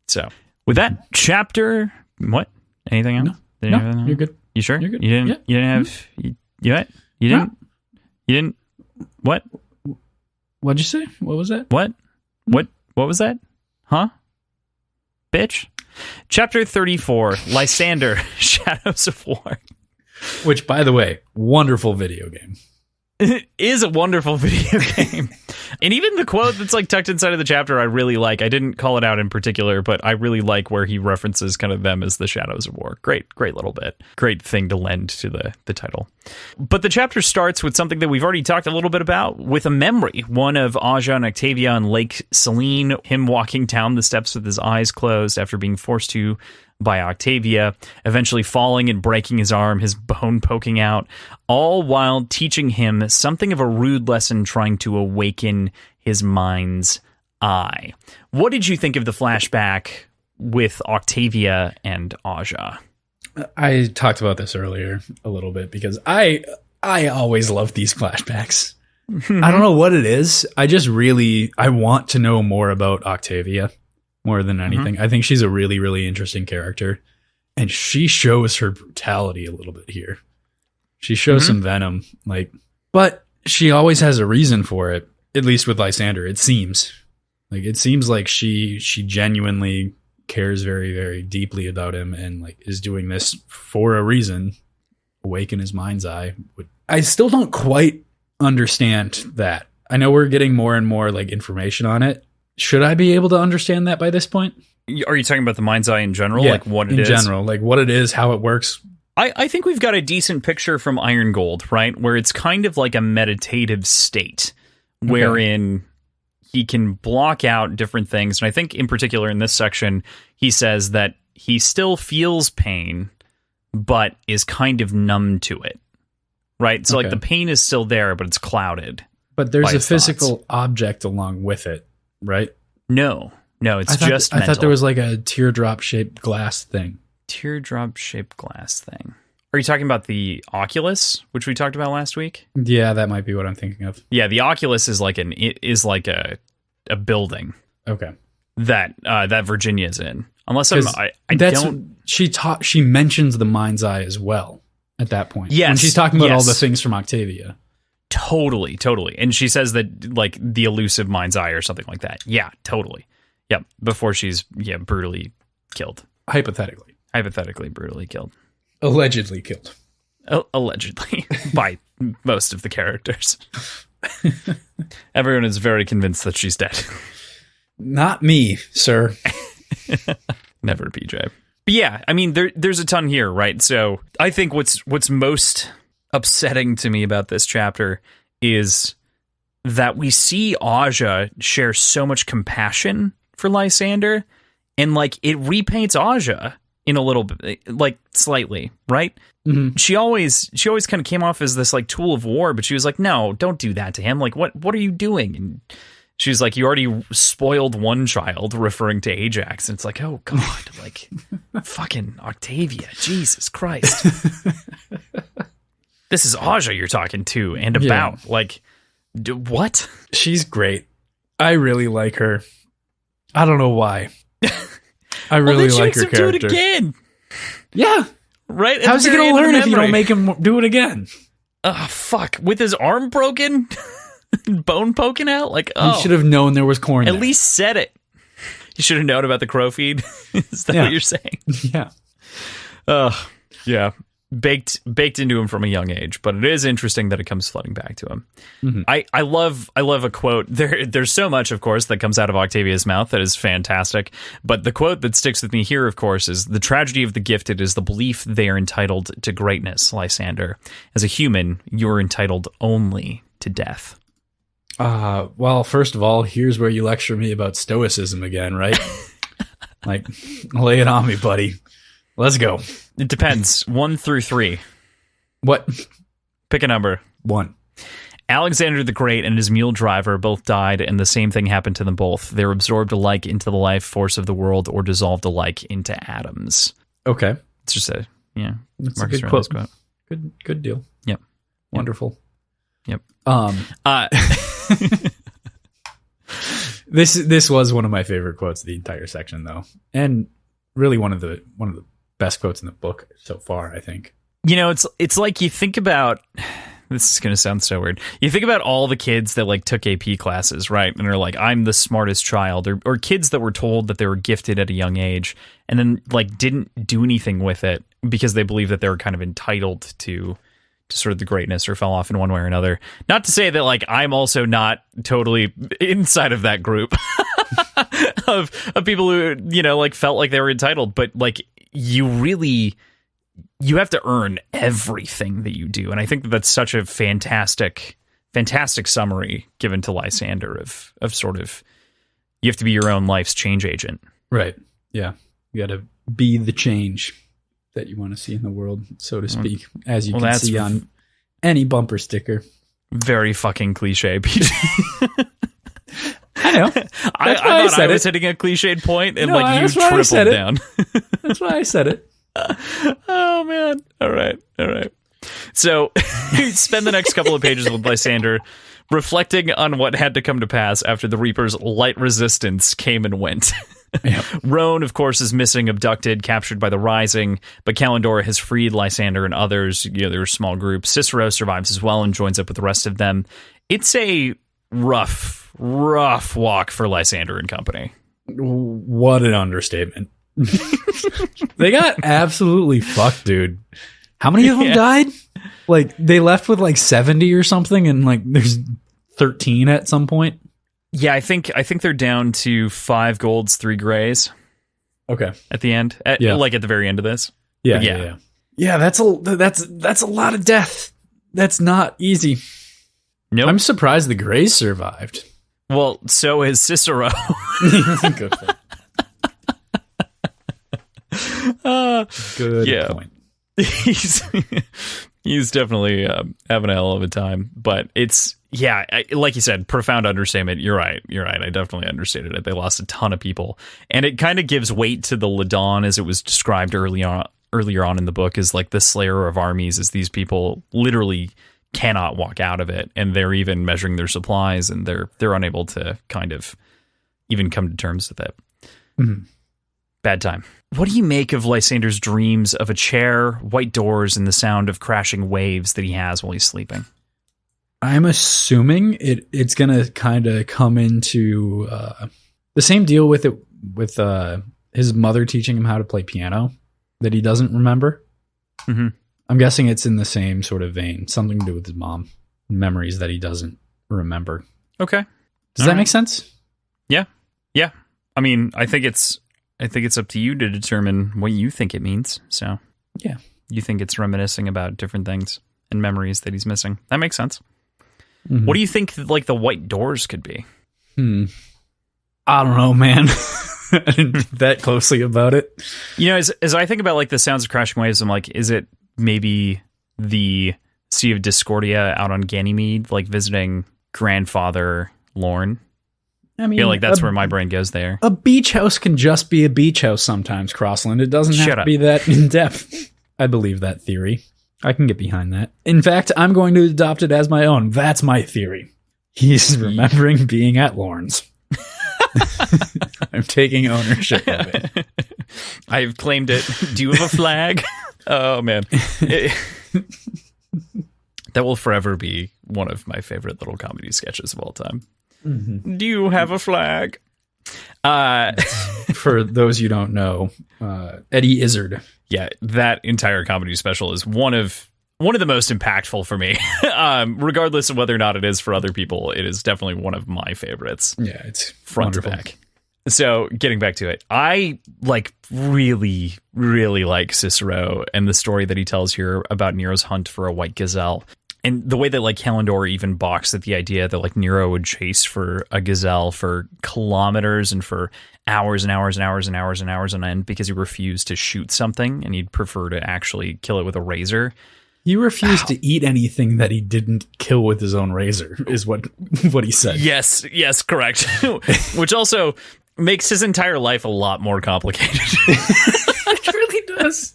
So with that chapter, what? Anything else? No, you're good. You sure? You're good. You didn't. Yeah. You didn't have. You what? You didn't. No. You didn't. What? What'd you say? What was that? What? What was that? Huh? Bitch. Chapter 34, Lysander, Shadows of War. Which, by the way, wonderful video game. It is a wonderful video game. And even the quote that's like tucked inside of the chapter, I really like. I didn't call it out in particular, but I really like where he references kind of them as the Shadows of War. Great little bit. Great thing to lend to the title. But the chapter starts with something that we've already talked a little bit about, with a memory. One of Aja and Octavia on Lake Selene, him walking down the steps with his eyes closed after being forced to by Octavia, eventually falling and breaking his arm, his bone poking out, all while teaching him something of a rude lesson, trying to awaken his mind's eye. What did you think of the flashback with Octavia and Aja? I talked about this earlier a little bit because I always love these flashbacks. I don't know what it is. I want to know more about Octavia. More than anything. I think she's a really, really interesting character. And she shows her brutality a little bit here. She shows some venom. But she always has a reason for it. At least with Lysander, it seems. It seems like she genuinely cares very, very deeply about him and is doing this for a reason. Awaken his mind's eye. I still don't quite understand that. I know we're getting more and more information on it. Should I be able to understand that by this point? Are you talking about the mind's eye in general? Yeah, what it is? In general, what it is, how it works. I think we've got a decent picture from Iron Gold, right? Where it's kind of like a meditative state wherein he can block out different things. And I think in particular in this section, he says that he still feels pain, but is kind of numb to it, right? So the pain is still there, but it's clouded. But there's a physical object along with it. Right? No, it's just mental. I thought there was a teardrop-shaped glass thing. Teardrop-shaped glass thing. Are you talking about the Oculus, which we talked about last week? Yeah, that might be what I'm thinking of. Yeah, the Oculus is like a building. Okay. That Virginia's in. Unless she mentions the mind's eye as well at that point. Yes. When she's talking about all the things from Octavia. Totally. And she says that the elusive mind's eye or something like that. Yeah, totally. Yep. Before she's brutally killed. Hypothetically brutally killed. Allegedly killed. Allegedly by most of the characters. Everyone is very convinced that she's dead. Not me, sir. Never, PJ. But yeah, I mean, there's a ton here, right? So I think what's most upsetting to me about this chapter is that we see Aja share so much compassion for Lysander, and it repaints Aja in a little bit, slightly, right? Mm-hmm. She always kind of came off as this tool of war, but she was like, no, don't do that to him. What are you doing? And she's like, you already spoiled one child, referring to Ajax. And it's like, oh God, fucking Octavia, Jesus Christ. This is Aja you're talking to and about. Yeah. What? She's great. I really like her. I don't know why. I really like her character. Do it again. Yeah. Right? How's he going to learn if you don't make him do it again? Oh, fuck. With his arm broken? Bone poking out? He should have known there was corn At there. least said it. You should have known about the crow feed. Is that what you're saying? Yeah. Yeah. Baked into him from a young age, but it is interesting that it comes flooding back to him. Mm-hmm. I love a quote. There's so much, of course, that comes out of Octavia's mouth that is fantastic. But the quote that sticks with me here, of course, is the tragedy of the gifted is the belief they are entitled to greatness, Lysander. As a human, you're entitled only to death. Well, first of all, here's where you lecture me about stoicism again, right? Lay it on me, buddy. Let's go. It depends. 1 through 3. What? Pick a number. 1. Alexander the Great and his mule driver both died, and the same thing happened to them both. They were absorbed alike into the life force of the world or dissolved alike into atoms. Okay. It's just a, That's Marcus a good Aurelius quote. Good deal. Yep. Wonderful. Yep. This was one of my favorite quotes of the entire section, though, and really one of the best quotes in the book so far, I think. It's like you think about, this is going to sound so weird. You think about all the kids that like took AP classes, right? And are like, I'm the smartest child, or kids that were told that they were gifted at a young age and then like didn't do anything with it because they believed that they were kind of entitled to sort of the greatness or fell off in one way or another. Not to say that like I'm also not totally inside of that group of people who, like felt like they were entitled, but like you have to earn everything that you do. And I think that's such a fantastic summary given to Lysander of sort of, you have to be your own life's change agent. Right. Yeah. You got to be the change that you want to see in the world, so to speak, as you can see on any bumper sticker. Very fucking cliche, PJ. I know. I thought I was hitting a cliched point, and you tripled down. That's why I said it. Oh, man. All right. So spend the next couple of pages with Lysander reflecting on what had to come to pass after the Reaper's light resistance came and went. Yep. Roan, of course, is missing, abducted, captured by the Rising, but Kalendor has freed Lysander and others. They're a small group. Cicero survives as well and joins up with the rest of them. It's a rough walk for Lysander and company. What an understatement. They got absolutely fucked, dude. How many of them died? Like, they left with like 70 or something, and like there's 13 at some point. Yeah, I think they're down to 5 golds, 3 grays. Okay. At the end, like at the very end of this. Yeah. That's a lot of death. That's not easy. Nope. I'm surprised the grays survived. Well, so is Cicero. Good point. He's definitely having a hell of a time, but it's like you said, profound understatement. You're right. I definitely understated it. They lost a ton of people, and it kind of gives weight to the Ladon as it was described earlier on in the book as like the slayer of armies, as these people literally cannot walk out of it, and they're even measuring their supplies, and they're unable to kind of even come to terms with it. Mm-hmm. Bad time. What do you make of Lysander's dreams of a chair, white doors, and the sound of crashing waves that he has while he's sleeping? I'm assuming it's going to kind of come into the same deal with his mother teaching him how to play piano that he doesn't remember. Mm-hmm. I'm guessing it's in the same sort of vein, something to do with his mom, memories that he doesn't remember. Okay. Does that make sense? Yeah. I mean, I think it's up to you to determine what you think it means. So, yeah. You think it's reminiscing about different things and memories that he's missing. That makes sense. Mm-hmm. What do you think like the white doors could be? I don't know, man. I didn't think that closely about it. As I think about like the sounds of crashing waves, I'm like, is it maybe the Sea of Discordia out on Ganymede, like visiting grandfather Lorne? I mean, like that's where my brain goes there. A beach house can just be a beach house sometimes, Crossland. It doesn't have to be that in depth. I believe that theory. I can get behind that. In fact, I'm going to adopt it as my own. That's my theory. He's remembering being at Lorne's. I'm taking ownership of it. I've claimed it. Do you have a flag? Oh, man. That will forever be one of my favorite little comedy sketches of all time. Mm-hmm. Do you have a flag? For those you don't know, Eddie Izzard. Yeah, that entire comedy special is one of the most impactful for me. Regardless of whether or not it is for other people, it is definitely one of my favorites. Yeah, it's front wonderful. to back. So, getting back to it, I really, really like Cicero and the story that he tells here about Nero's hunt for a white gazelle. And the way that Kalendor even balks at the idea that Nero would chase for a gazelle for kilometers and for hours and hours and hours and hours and hours on end because he refused to shoot something and he'd prefer to actually kill it with a razor. He refused to eat anything that he didn't kill with his own razor, is what he said. Yes, correct. Which also makes his entire life a lot more complicated. It really does.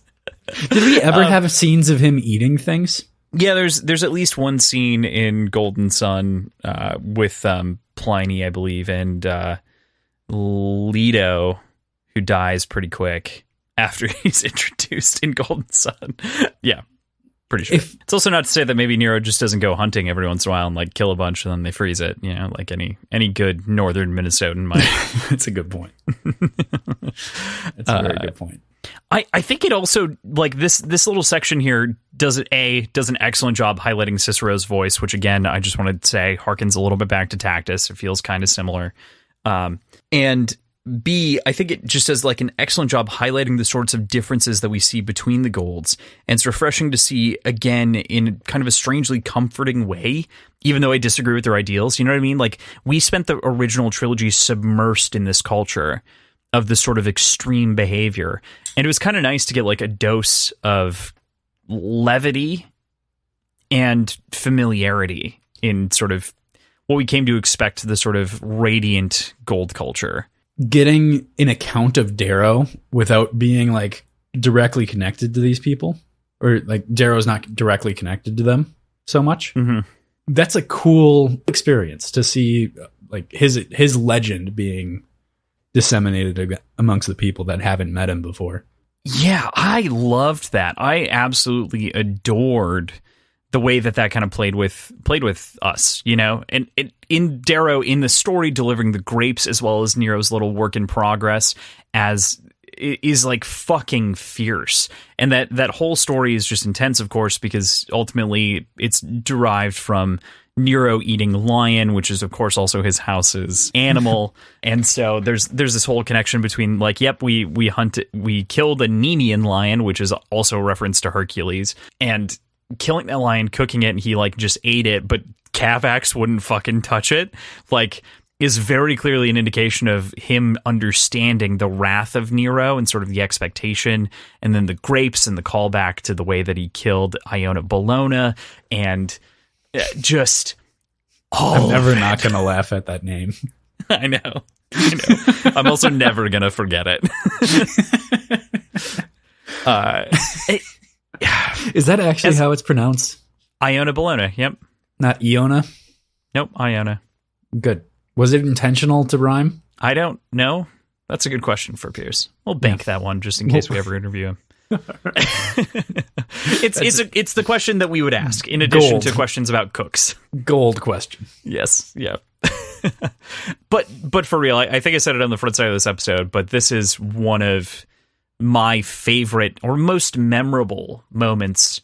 Did we ever have scenes of him eating things? Yeah, there's at least one scene in Golden Sun with Pliny, I believe, and Leto, who dies pretty quick after he's introduced in Golden Sun. Yeah. Pretty sure. It's also not to say that maybe Nero just doesn't go hunting every once in a while and like kill a bunch and then they freeze it, you know, like any good northern Minnesotan might. That's a good point. That's a very good point. I think it also, like, this little section here does an excellent job highlighting Cicero's voice, which again, I just want to say harkens a little bit back to Tacitus. It feels kind of similar. And B, I think it just does like an excellent job highlighting the sorts of differences that we see between the Golds. And it's refreshing to see again in kind of a strangely comforting way, even though I disagree with their ideals. You know what I mean? Like, we spent the original trilogy submersed in this culture of this sort of extreme behavior. And it was kind of nice to get like a dose of levity and familiarity in sort of what we came to expect, the sort of radiant Gold culture. Getting an account of Darrow without being like directly connected to these people, or like Darrow's not directly connected to them so much. Mm-hmm. That's a cool experience to see, like his legend being disseminated amongst the people that haven't met him before. Yeah, I loved that. I absolutely adored the way that kind of played with us, you know, and in Darrow, in the story, delivering the grapes as well as Nero's little work in progress as is like fucking fierce. And that whole story is just intense, of course, because ultimately it's derived from Nero eating lion, which is of course also his house's animal. And so there's this whole connection between like, yep, we killed a Nemean lion, which is also a reference to Hercules, and killing that lion, cooking it, and he like just ate it, but Cavax wouldn't fucking touch it, like, is very clearly an indication of him understanding the wrath of Nero and sort of the expectation, and then the grapes and the callback to the way that he killed Iona Bologna, and just I'm never not gonna laugh at that name. I know. I'm also never gonna forget it. Is that actually how it's pronounced? Iona Bologna, yep. Not Iona? Nope, Iona. Good. Was it intentional to rhyme? I don't know. That's a good question for Pierce. We'll bank that one just in case we ever interview him. It's the question that we would ask in addition to questions about cooks. Gold question. Yes, yeah. But for real, I think I said it on the front side of this episode, but this is one of my favorite or most memorable moments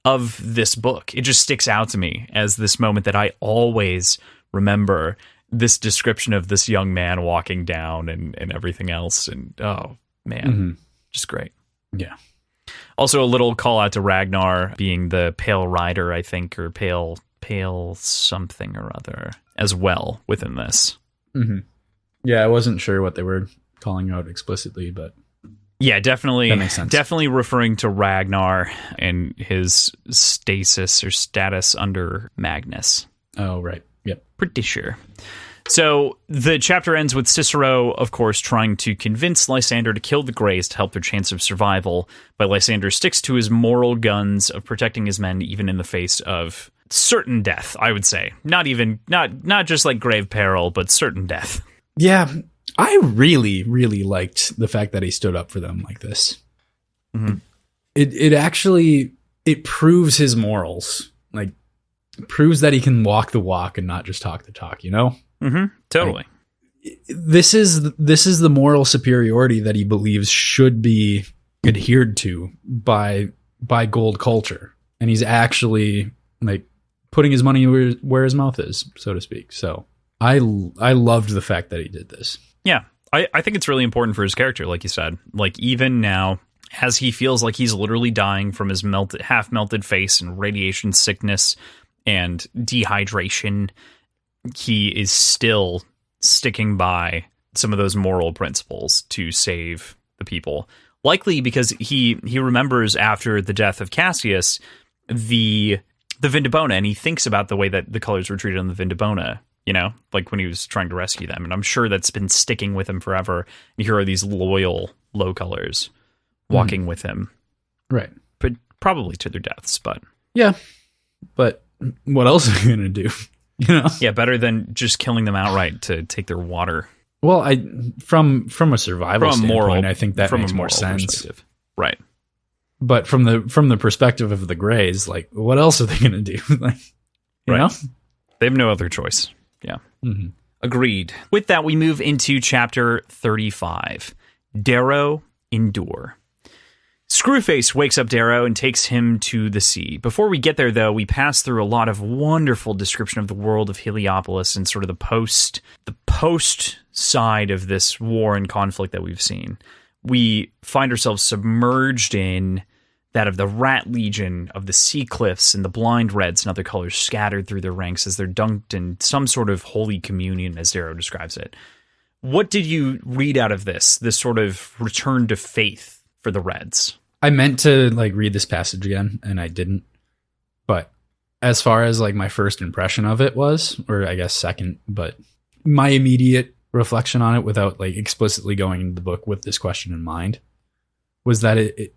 of this book. It just sticks out to me as this moment that I always remember, this description of this young man walking down and everything else. And oh man, just great. Yeah. Also a little call out to Ragnar being the Pale Rider, I think, or pale something or other as well within this. Mm-hmm. Yeah, I wasn't sure what they were calling out explicitly, but yeah, definitely. That makes sense. Definitely referring to Ragnar and his stasis or status under Magnus. Oh, right. Yep. Pretty sure. So the chapter ends with Cicero, of course, trying to convince Lysander to kill the Greys to help their chance of survival, but Lysander sticks to his moral guns of protecting his men even in the face of certain death, I would say. Not just like grave peril, but certain death. Yeah, I really, really liked the fact that he stood up for them like this. Mm-hmm. It actually proves his morals. Like, proves that he can walk the walk and not just talk the talk, you know? Mm-hmm. Totally. Like, this is the moral superiority that he believes should be adhered to by Gold culture, and he's actually like putting his money where his mouth is, so to speak. So I loved the fact that he did this. Yeah, I think it's really important for his character, like you said. Like, even now, as he feels like he's literally dying from his half melted face and radiation sickness and dehydration, he is still sticking by some of those moral principles to save the people. Likely because he remembers after the death of Cassius the Vindobona, and he thinks about the way that the colors were treated on the Vindobona, you know, like when he was trying to rescue them. And I'm sure that's been sticking with him forever. And here are these loyal low colors walking with him. Right. But probably to their deaths, but. Yeah. But what else are you going to do? You know? Yeah, better than just killing them outright to take their water. Well, from a survival standpoint, I think that makes more sense. Right. But from the perspective of the Greys, like, what else are they going to do? Like, you know? They have no other choice. Yeah. Mm-hmm. Agreed. With that, we move into chapter 35. Darrow Endure. Screwface wakes up Darrow and takes him to the sea. Before we get there, though, we pass through a lot of wonderful description of the world of Heliopolis and sort of the post side of this war and conflict that we've seen. We find ourselves submerged in that of the Rat Legion, of the Sea Cliffs, and the Blind Reds and other colors scattered through their ranks as they're dunked in some sort of holy communion, as Darrow describes it. What did you read out of this sort of return to faith for the Reds? I meant to like read this passage again, and I didn't. But as far as like my first impression of it was, or I guess second, but my immediate reflection on it without like explicitly going into the book with this question in mind was that it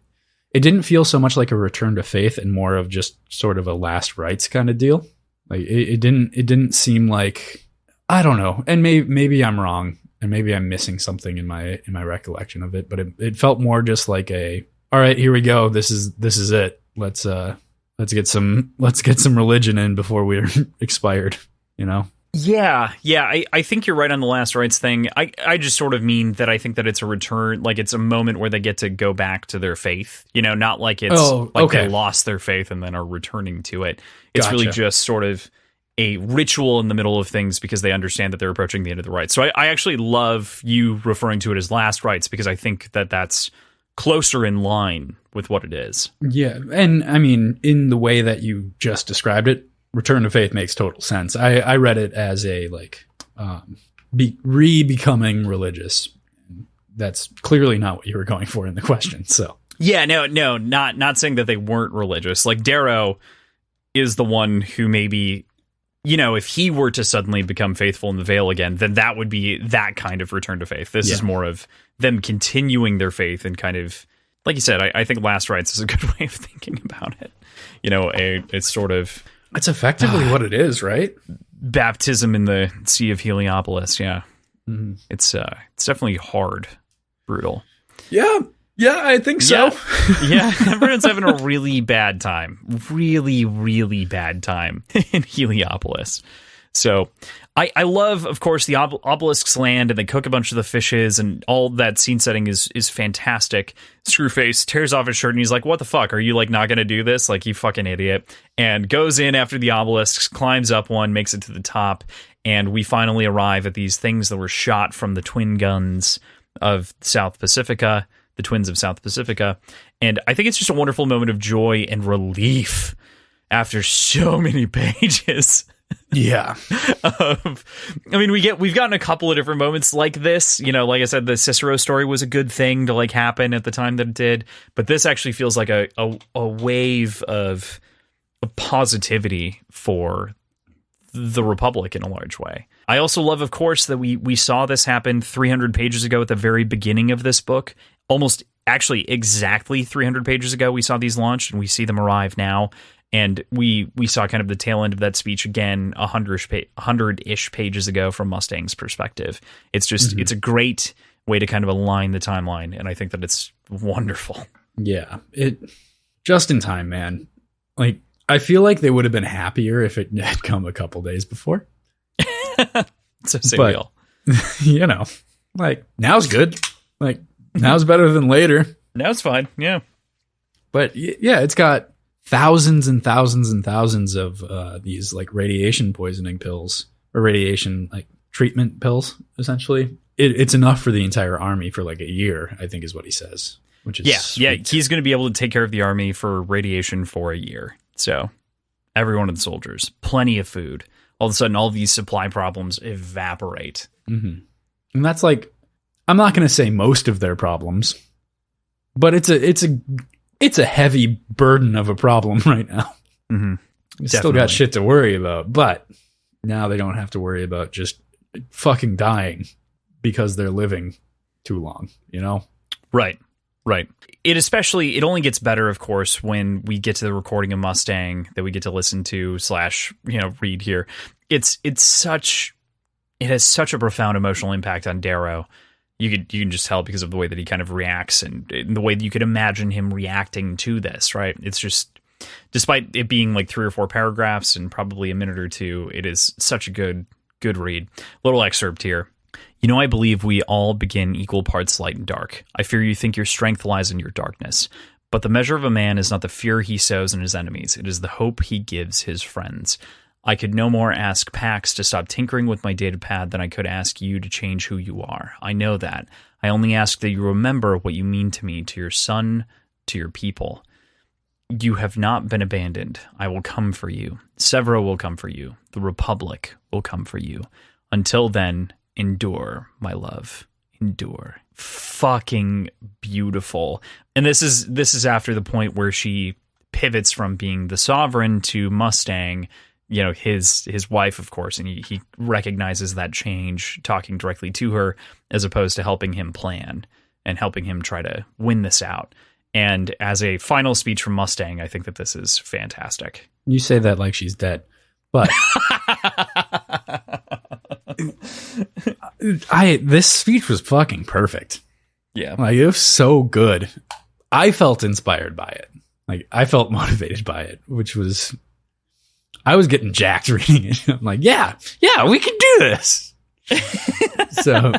didn't feel so much like a return to faith and more of just sort of a last rites kind of deal. Like it didn't seem like, I don't know, and maybe I'm wrong and maybe I'm missing something in my recollection of it, but it felt more just like all right, here we go. This is it. Let's get some religion in before we're expired, you know? Yeah. I think you're right on the last rites thing. I just sort of mean that I think that it's a return, like it's a moment where they get to go back to their faith, you know, not like it's they lost their faith and then are returning to it. It's really just sort of a ritual in the middle of things because they understand that they're approaching the end of the rites. So I actually love you referring to it as last rites because I think that that's closer in line with what it is. Yeah, and I mean, in the way that you just described it, return to faith makes total sense. I read it as a like re-becoming religious. That's clearly not what you were going for in the question. So yeah, no, not saying that they weren't religious. Like Darrow is the one who maybe, you know, if he were to suddenly become faithful in the Veil again, then that would be that kind of return to faith. This is more of them continuing their faith and kind of, like you said, I think last rites is a good way of thinking about it. You know, it's sort of... It's effectively what it is, right? Baptism in the Sea of Heliopolis, yeah. Mm-hmm. It's definitely hard, brutal. Yeah, I think so. Yeah, everyone's having a really bad time. Really, really bad time in Heliopolis. So I love, of course, the obelisk's land, and they cook a bunch of the fishes, and all that scene setting is fantastic. Screwface tears off his shirt, and he's like, what the fuck? Are you, like, not going to do this? Like, you fucking idiot. And goes in after the obelisks, climbs up one, makes it to the top, and we finally arrive at these things that were shot from the twin guns of South Pacifica, the twins of South Pacifica. And I think it's just a wonderful moment of joy and relief after so many pages. Yeah. I mean, we've gotten a couple of different moments like this. You know, like I said, the Cicero story was a good thing to like happen at the time that it did, but this actually feels like a wave of positivity for the Republic in a large way. I also love, of course, that we saw this happen 300 pages ago at the very beginning of this book. Almost actually exactly 300 pages ago, we saw these launched, and we see them arrive now. And we saw kind of the tail end of that speech again 100-ish pages ago from Mustang's perspective. It's just it's a great way to kind of align the timeline, and I think that it's wonderful. Yeah, it just in time, man. Like, I feel like they would have been happier if it had come a couple days before. So say we all. You know, like, now's good. Like, now's better than later. Now's fine, yeah. But yeah, it's got thousands and thousands and thousands of these like radiation poisoning pills or radiation like treatment pills. Essentially, it's enough for the entire army for like a year, I think is what he says. Which is sweet. He's going to be able to take care of the army for radiation for a year. So every one of the soldiers, plenty of food. All of a sudden, all these supply problems evaporate. Mm-hmm. And that's like, I'm not going to say most of their problems, but it's a heavy burden of a problem right now. Mm-hmm. They still got shit to worry about, but now they don't have to worry about just fucking dying because they're living too long, you know? Right. It only gets better, of course, when we get to the recording of Mustang that we get to listen to / read here. It has such a profound emotional impact on Darrow. You can just tell because of the way that he kind of reacts and the way that you could imagine him reacting to this, right? It's just, despite it being like 3 or 4 paragraphs and probably a minute or two, it is such a good read. Little excerpt here. You know, I believe we all begin equal parts light and dark. I fear you think your strength lies in your darkness. But the measure of a man is not the fear he sows in his enemies. It is the hope he gives his friends. I could no more ask Pax to stop tinkering with my data pad than I could ask you to change who you are. I know that. I only ask that you remember what you mean to me, to your son, to your people. You have not been abandoned. I will come for you. Severo will come for you. The Republic will come for you. Until then, endure, my love. Endure. Fucking beautiful. And this is after the point where she pivots from being the Sovereign to Mustang, his wife, of course, and he recognizes that change talking directly to her as opposed to helping him plan and helping him try to win this out. And as a final speech from Mustang, I think that this is fantastic. You say that like she's dead, but this speech was fucking perfect. Yeah. Like, it was so good. I felt inspired by it. Like, I felt motivated by it, which was, I was getting jacked reading it. I'm like, yeah, we can do this. So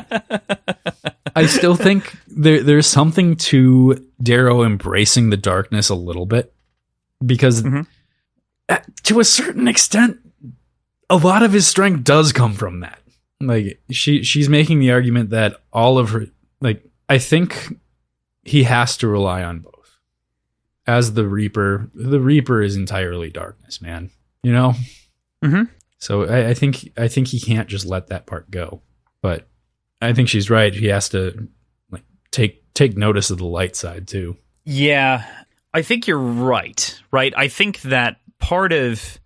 I still think there's something to Darrow embracing the darkness a little bit, because to a certain extent, a lot of his strength does come from that. Like, she's making the argument that all of her, like, I think he has to rely on both. As the Reaper is entirely darkness, man. You know? Mm-hmm. So I think he can't just let that part go. But I think she's right. He has to take notice of the light side too. Yeah, I think you're right. Right. I think that part of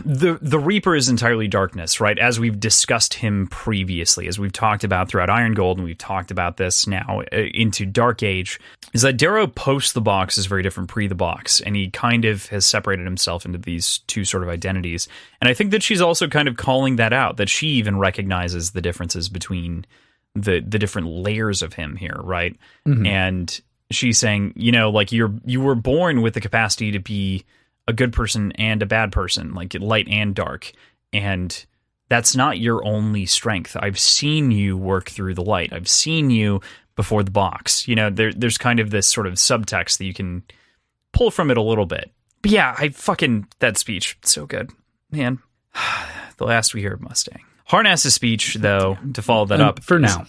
the Reaper is entirely darkness, right? As we've discussed him previously, as we've talked about throughout Iron Gold, and we've talked about this now into Dark Age, is that Darrow post the box is very different pre the box, and he kind of has separated himself into these two sort of identities. And I think that she's also kind of calling that out, that she even recognizes the differences between the different layers of him here, right? Mm-hmm. And she's saying, you were born with the capacity to be a good person and a bad person, like light and dark. And that's not your only strength. I've seen you work through the light. I've seen you before the box. There's kind of this sort of subtext that you can pull from it a little bit. But yeah, that speech, so good. Man, the last we hear of Mustang. Harnass's speech, though, to follow that up. For now.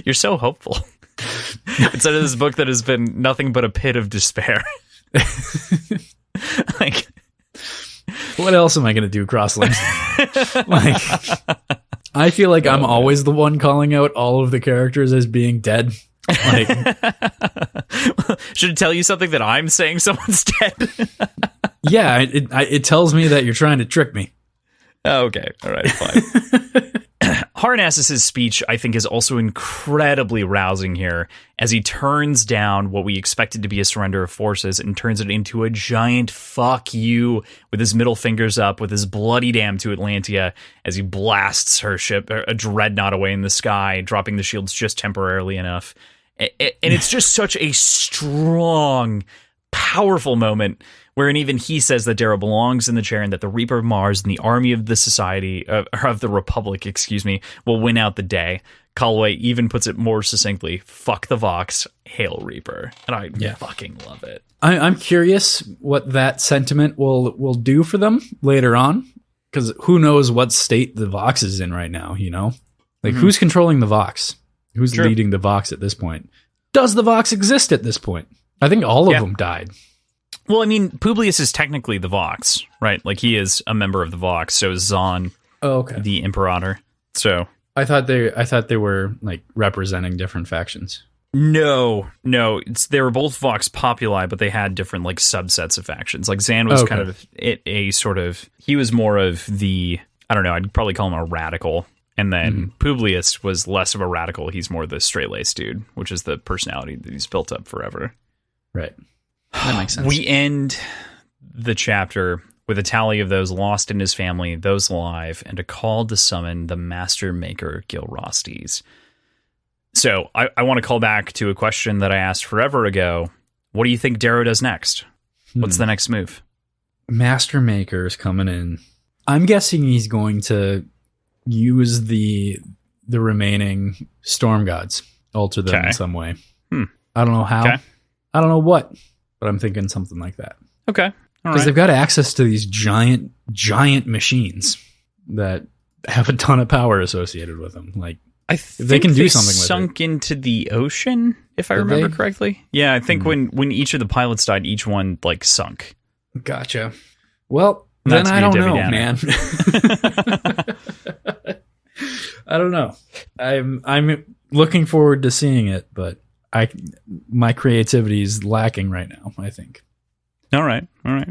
You're so hopeful. Instead of this book that has been nothing but a pit of despair. Like, what else am I going to do, Crosslinks? I feel like I'm always the one calling out all of the characters as being dead. Should it tell you something that I'm saying someone's dead? Yeah, it tells me that you're trying to trick me. Okay, all right, fine. Harnass's speech, I think, is also incredibly rousing here as he turns down what we expected to be a surrender of forces and turns it into a giant fuck you with his middle fingers up, with his bloody damn to Atlantia as he blasts her ship, a dreadnought, away in the sky, dropping the shields just temporarily enough. And it's just such a strong, powerful moment wherein even he says that Darrow belongs in the chair and that the Reaper of Mars and the army of the Society, of the Republic, will win out the day. Calloway even puts it more succinctly, fuck the Vox, hail Reaper. And I fucking love it. I'm curious what that sentiment will do for them later on, because who knows what state the Vox is in right now, who's controlling the Vox? Who's leading the Vox at this point? Does the Vox exist at this point? I think all of them died. Well, I mean, Publius is technically the Vox, right? Like, he is a member of the Vox. So is Zahn, the Imperator. So I thought they were like representing different factions. No. They were both Vox Populi, but they had different like subsets of factions. Like Zan was kind of a sort of, he was more of the, I don't know, I'd probably call him a radical. And then Publius was less of a radical. He's more the straight-laced dude, which is the personality that he's built up forever. Right. That makes sense. We end the chapter with a tally of those lost in his family, those alive, and a call to summon the Master Maker Gilrostes. So I want to call back to a question that I asked forever ago. What do you think Darrow does next? What's the next move? Master Maker is coming in. I'm guessing he's going to use the remaining storm gods, alter them in some way. I don't know how. Okay. I don't know what, but I'm thinking something like that. Okay. Because they've got access to these giant machines that have a ton of power associated with them. Like, I think they can do something with it. Sunk into the ocean, if I remember correctly. Yeah, I think when each of the pilots died, each one like sunk. Gotcha. Well, then I don't know, man. I don't know. I'm looking forward to seeing it, but my creativity is lacking right now, I think. All right.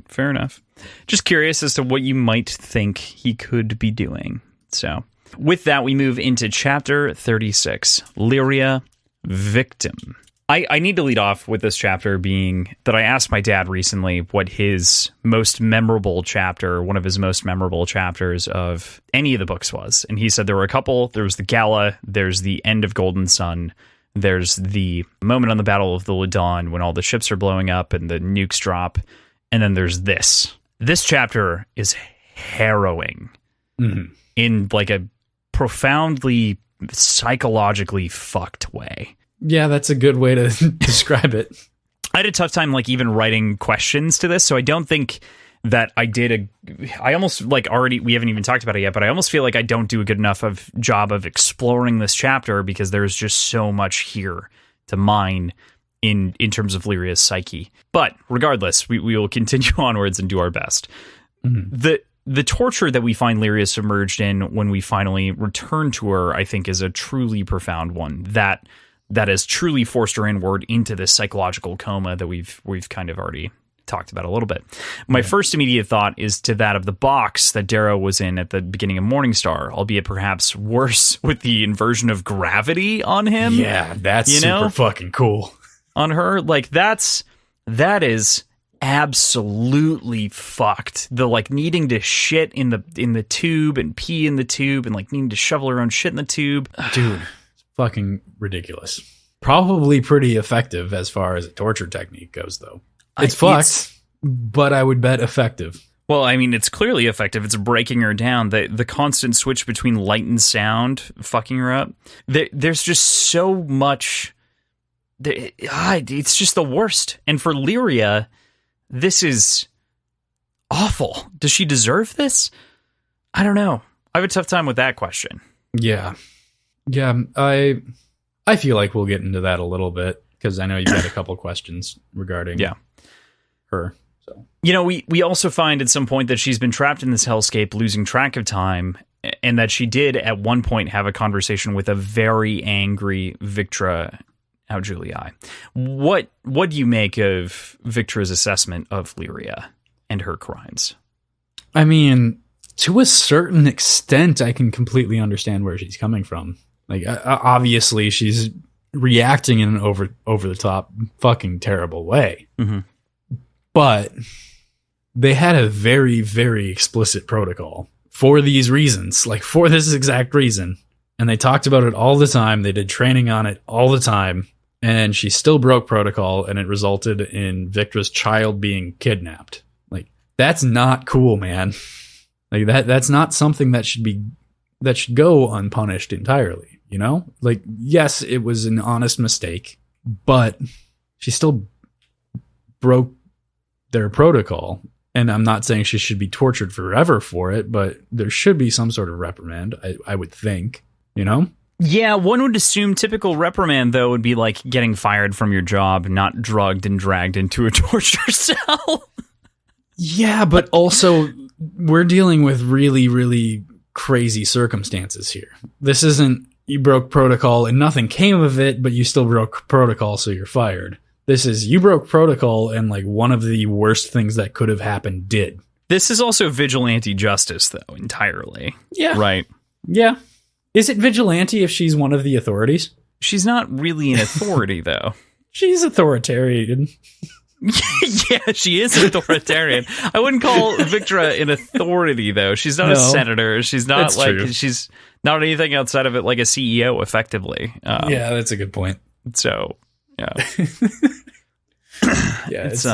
Fair enough. Just curious as to what you might think he could be doing. So, with that, we move into chapter 36, Lyria, Victim. I need to lead off with this chapter being that I asked my dad recently what his most memorable chapter, one of his most memorable chapters of any of the books was. And he said there were a couple. There was the gala, there's the end of Golden Sun, there's the moment on the Battle of the Ladon when all the ships are blowing up and the nukes drop, and then there's this. This chapter is harrowing in like a profoundly psychologically fucked way. Yeah, that's a good way to describe it. I had a tough time like even writing questions to this, so I don't think that I did I almost like already, we haven't even talked about it yet, but I almost feel like I don't do a good enough of job of exploring this chapter because there's just so much here to mine in terms of Lyria's psyche. But regardless, we will continue onwards and do our best. The torture that we find Lyria submerged in when we finally return to her, I think, is a truly profound one that has truly forced her inward into this psychological coma that we've kind of already talked about a little bit. My first immediate thought is to that of the box that Darrow was in at the beginning of Morningstar, albeit perhaps worse with the inversion of gravity on him. Yeah, that's super fucking cool. On her, like that is absolutely fucked. The like needing to shit in the tube and pee in the tube and like needing to shovel her own shit in the tube. Dude, it's fucking ridiculous. Probably pretty effective as far as a torture technique goes, though. It's fucked, but I would bet effective. Well, I mean, it's clearly effective. It's breaking her down. The constant switch between light and sound fucking her up. There's just so much. It's just the worst. And for Lyria, this is awful. Does she deserve this? I don't know. I have a tough time with that question. Yeah. I feel like we'll get into that a little bit because I know you've got a couple questions regarding her. So we also find at some point that she's been trapped in this hellscape, losing track of time, and that she did at one point have a conversation with a very angry Victra Julii. What do you make of Victra's assessment of Lyria and her crimes? I mean, to a certain extent, I can completely understand where she's coming from. Like, obviously, she's reacting in an over the top, fucking terrible way. But they had a very, very explicit protocol for these reasons, like for this exact reason. And they talked about it all the time. They did training on it all the time. And she still broke protocol, and it resulted in Victra's child being kidnapped. Like, that's not cool, man. Like that's not something that should go unpunished entirely, you know? Like, yes, it was an honest mistake, but she still broke their protocol. And I'm not saying she should be tortured forever for it, but there should be some sort of reprimand, I would think, you know? Yeah, one would assume typical reprimand, though, would be like getting fired from your job, not drugged and dragged into a torture cell. Yeah, but also we're dealing with really, really crazy circumstances here. This isn't you broke protocol and nothing came of it, but you still broke protocol, so you're fired. This is you broke protocol and like one of the worst things that could have happened did. This is also vigilante justice, though, entirely. Yeah. Right. Yeah. Is it vigilante if she's one of the authorities? She's not really an authority, though. She's authoritarian. Yeah, she is authoritarian. I wouldn't call Victra an authority, though. She's not a senator. She's not she's not anything outside of it like a CEO, effectively. Yeah, that's a good point. So, yeah. Yeah, it's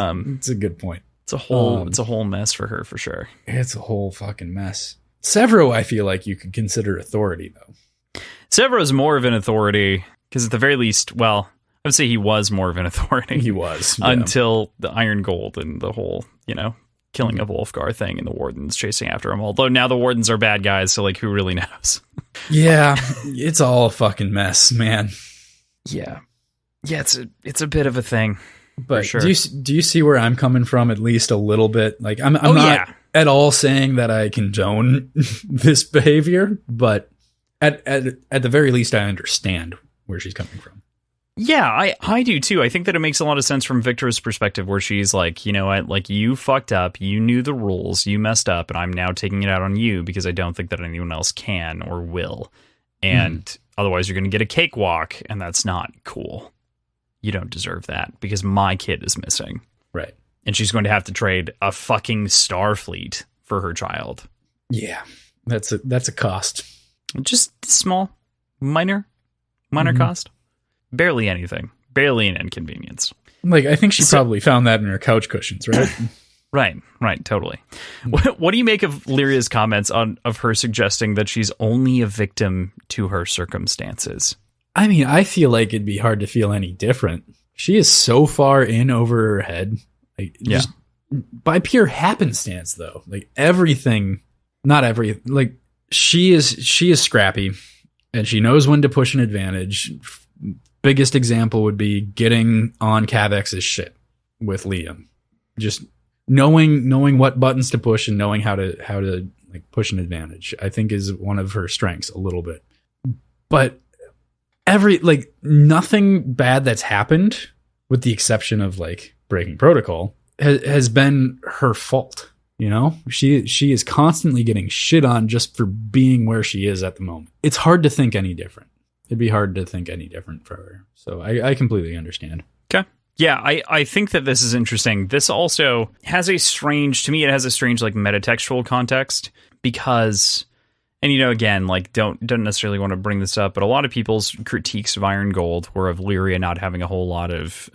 a good point. It's a whole mess for her, for sure. It's a whole fucking mess. Severo, I feel like you could consider authority, though. Severo's more of an authority, because at the very least, well, I would say he was more of an authority. He was. Yeah. Until the Iron Gold and the whole, killing of Wolfgar thing and the Wardens chasing after him. Although now the Wardens are bad guys, so, like, who really knows? Yeah, it's all a fucking mess, man. Yeah. Yeah, it's a bit of a thing. But sure. do you see where I'm coming from at least a little bit? Like, I'm not at all saying that I condone this behavior, but at the very least, I understand where she's coming from. Yeah, I do too. I think that it makes a lot of sense from Victor's perspective, where she's like, you know what, like, you fucked up, you knew the rules, you messed up, and I'm now taking it out on you because I don't think that anyone else can or will. And otherwise you're going to get a cakewalk, and that's not cool. You don't deserve that because my kid is missing. Right. And she's going to have to trade a fucking Starfleet for her child. Yeah, that's a cost. Just small, minor cost. Barely anything. Barely an inconvenience. Like, I think she probably found that in her couch cushions, right? Right, totally. What do you make of Lyria's comments of her suggesting that she's only a victim to her circumstances? I mean, I feel like it'd be hard to feel any different. She is so far in over her head. Like, just by pure happenstance, though. Like, everything, not every, like, she is scrappy, and she knows when to push an advantage. Biggest example would be getting on Cavex's shit with Liam. Just knowing what buttons to push and knowing how to like push an advantage, I think, is one of her strengths a little bit. But nothing bad that's happened, with the exception of like breaking protocol, has been her fault. You know, she is constantly getting shit on just for being where she is at the moment. It's hard to think any different. It'd be hard to think any different for her. So I completely understand. Okay. Yeah, I think that this is interesting. This also has a strange like metatextual context, because, and again, like, don't necessarily want to bring this up, but a lot of people's critiques of Iron Gold were of Lyria not having a whole lot of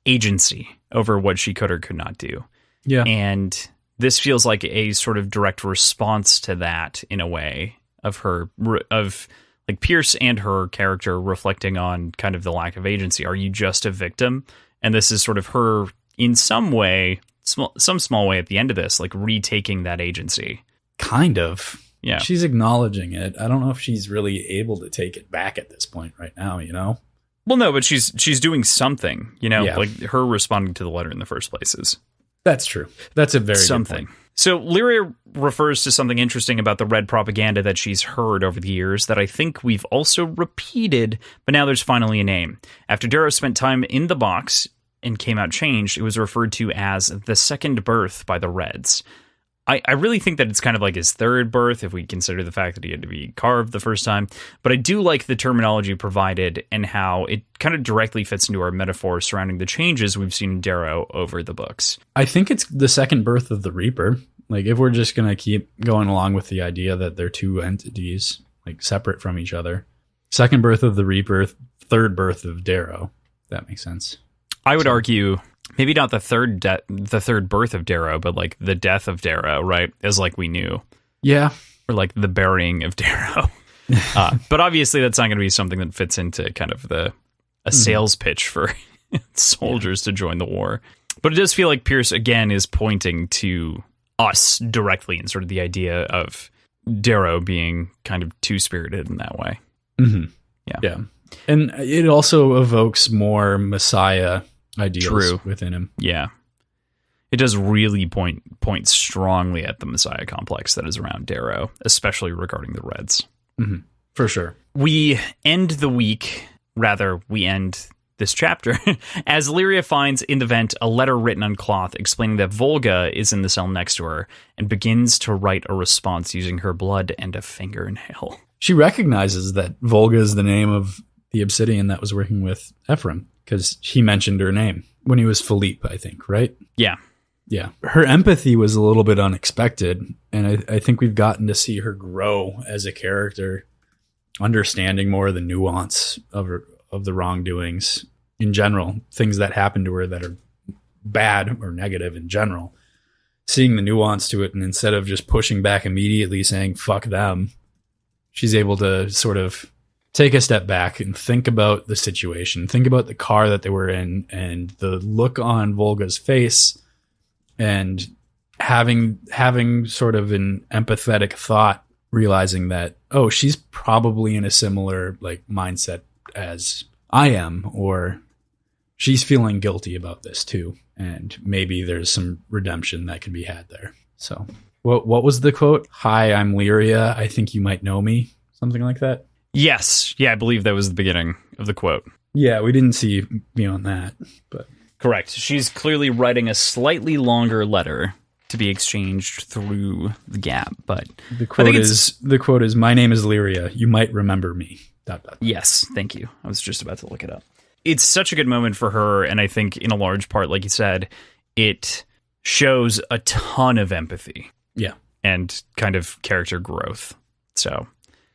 agency over what she could or could not do. Yeah. And this feels like a sort of direct response to that, in a way, of like Pierce and her character reflecting on kind of the lack of agency. Are you just a victim? And this is sort of her, in some way, some small way at the end of this, like, retaking that agency. Kind of. Yeah. She's acknowledging it. I don't know if she's really able to take it back at this point right now, Well, no, but she's doing something, like her responding to the letter in the first place is. That's true. That's a very something. Good point. So Lyria refers to something interesting about the red propaganda that she's heard over the years that I think we've also repeated, but now there's finally a name. After Darrow spent time in the box and came out changed, it was referred to as the second birth by the Reds. I really think that it's kind of like his third birth, if we consider the fact that he had to be carved the first time. But I do like the terminology provided and how it kind of directly fits into our metaphor surrounding the changes we've seen in Darrow over the books. I think it's the second birth of the Reaper. Like, if we're just going to keep going along with the idea that they're two entities, like, separate from each other. Second birth of the Reaper, third birth of Darrow. That makes sense. I would argue... maybe not the third birth of Darrow, but like the death of Darrow, right? As like we knew. Yeah. Or like the burying of Darrow. But obviously that's not going to be something that fits into kind of a sales pitch for soldiers to join the war. But it does feel like Pierce, again, is pointing to us directly in sort of the idea of Darrow being kind of two-spirited in that way. Mm-hmm. Yeah. And it also evokes more Messiah ideals within him. Yeah. It does really point strongly at the Messiah complex that is around Darrow, especially regarding the Reds. Mm-hmm. For sure. We end the week, rather, we end this chapter, as Lyria finds in the vent a letter written on cloth explaining that Volga is in the cell next to her and begins to write a response using her blood and a fingernail. She recognizes that Volga is the name of the Obsidian that was working with Ephraim, because he mentioned her name when he was Philippe, I think, right? Yeah. Yeah. Her empathy was a little bit unexpected, and I think we've gotten to see her grow as a character, understanding more of the nuance of the wrongdoings in general, things that happen to her that are bad or negative in general. Seeing the nuance to it, and instead of just pushing back immediately saying, fuck them, she's able to sort of take a step back and think about the situation, think about the car that they were in and the look on Volga's face, and having sort of an empathetic thought, realizing that, oh, she's probably in a similar like mindset as I am, or she's feeling guilty about this too, and maybe there's some redemption that can be had there. So what was the quote? Hi, I'm Lyria. I think you might know me. Something like that. Yes. Yeah, I believe that was the beginning of the quote. Yeah, we didn't see beyond that, but correct. She's clearly writing a slightly longer letter to be exchanged through the gap, but the quote is my name is Lyria. You might remember me. ... Yes, thank you. I was just about to look it up. It's such a good moment for her, and I think in a large part, like you said, it shows a ton of empathy. Yeah. And kind of character growth. So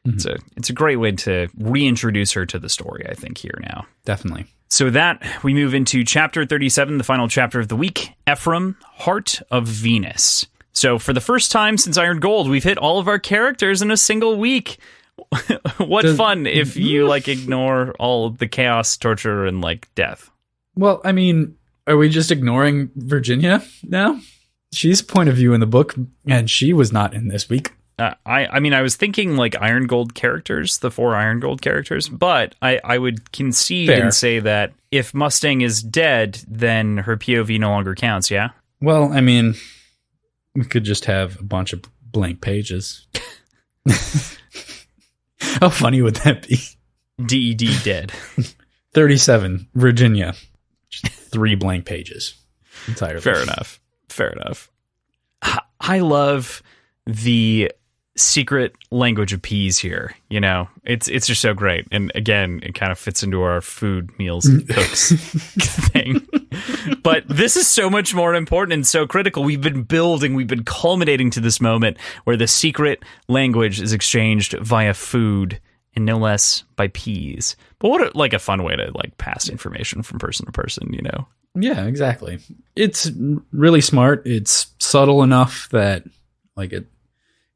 it's a great way to reintroduce her to the story, I think, here now. Definitely. So that, we move into chapter 37, the final chapter of the week, Ephraim, Heart of Venus. So for the first time since Iron Gold, we've hit all of our characters in a single week. What fun if you like ignore all the chaos, torture, and like death. Well, I mean, are we just ignoring Virginia now? She's point of view in the book, and she was not in this week. I mean, I was thinking like Iron Gold characters, the 4 Iron Gold characters, but I would concede and say that if Mustang is dead, then her POV no longer counts, yeah? Well, I mean, we could just have a bunch of blank pages. How funny would that be? DED dead. 37, Virginia. Just 3 blank pages entirely. Fair enough. I love the secret language of peas here. You know, it's just so great. And again, it kind of fits into our food, meals, and cooks thing. But this is so much more important and so critical. We've been culminating to this moment where the secret language is exchanged via food and no less by peas. But what a fun way to like pass information from person to person, you know? Yeah, exactly. It's really smart. It's subtle enough that like it'd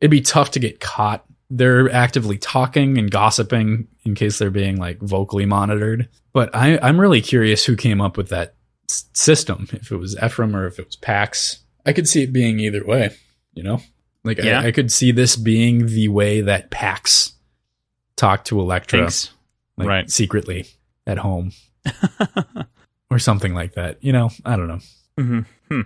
be tough to get caught. They're actively talking and gossiping in case they're being like vocally monitored. But I'm really curious who came up with that system, if it was Ephraim or if it was Pax. I could see it being either way, you know? Like yeah. I could see this being the way that Pax talked to Elektra like secretly at home. Or something like that, you know? I don't know. Mm-hmm.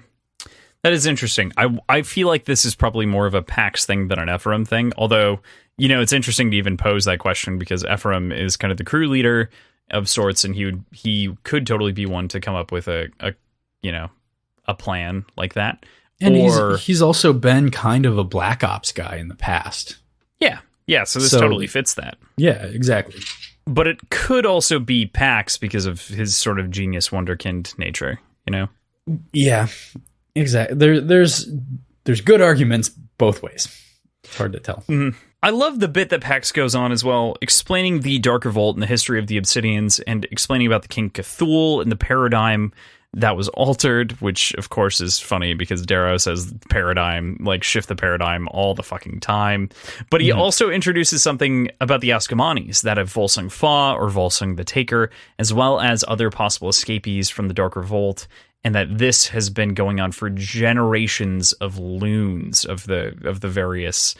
That is interesting. I feel like this is probably more of a Pax thing than an Ephraim thing. Although, you know, it's interesting to even pose that question because Ephraim is kind of the crew leader of sorts, and he could totally be one to come up with a plan like that. And he's also been kind of a Black Ops guy in the past. Yeah. So this totally fits that. Yeah, exactly. But it could also be Pax because of his sort of genius wonderkind nature, you know? Yeah, exactly. There's good arguments both ways. It's hard to tell. Mm-hmm. I love the bit that Pax goes on as well, explaining the Dark Revolt and the history of the Obsidians and explaining about the King Cthulhu and the paradigm that was altered, which of course is funny because Darrow says paradigm, like shift the paradigm all the fucking time. But he also introduces something about the Ascomanis, that of Volsung Fa or Volsung the Taker, as well as other possible escapees from the Dark Revolt, and that this has been going on for generations of loons of the various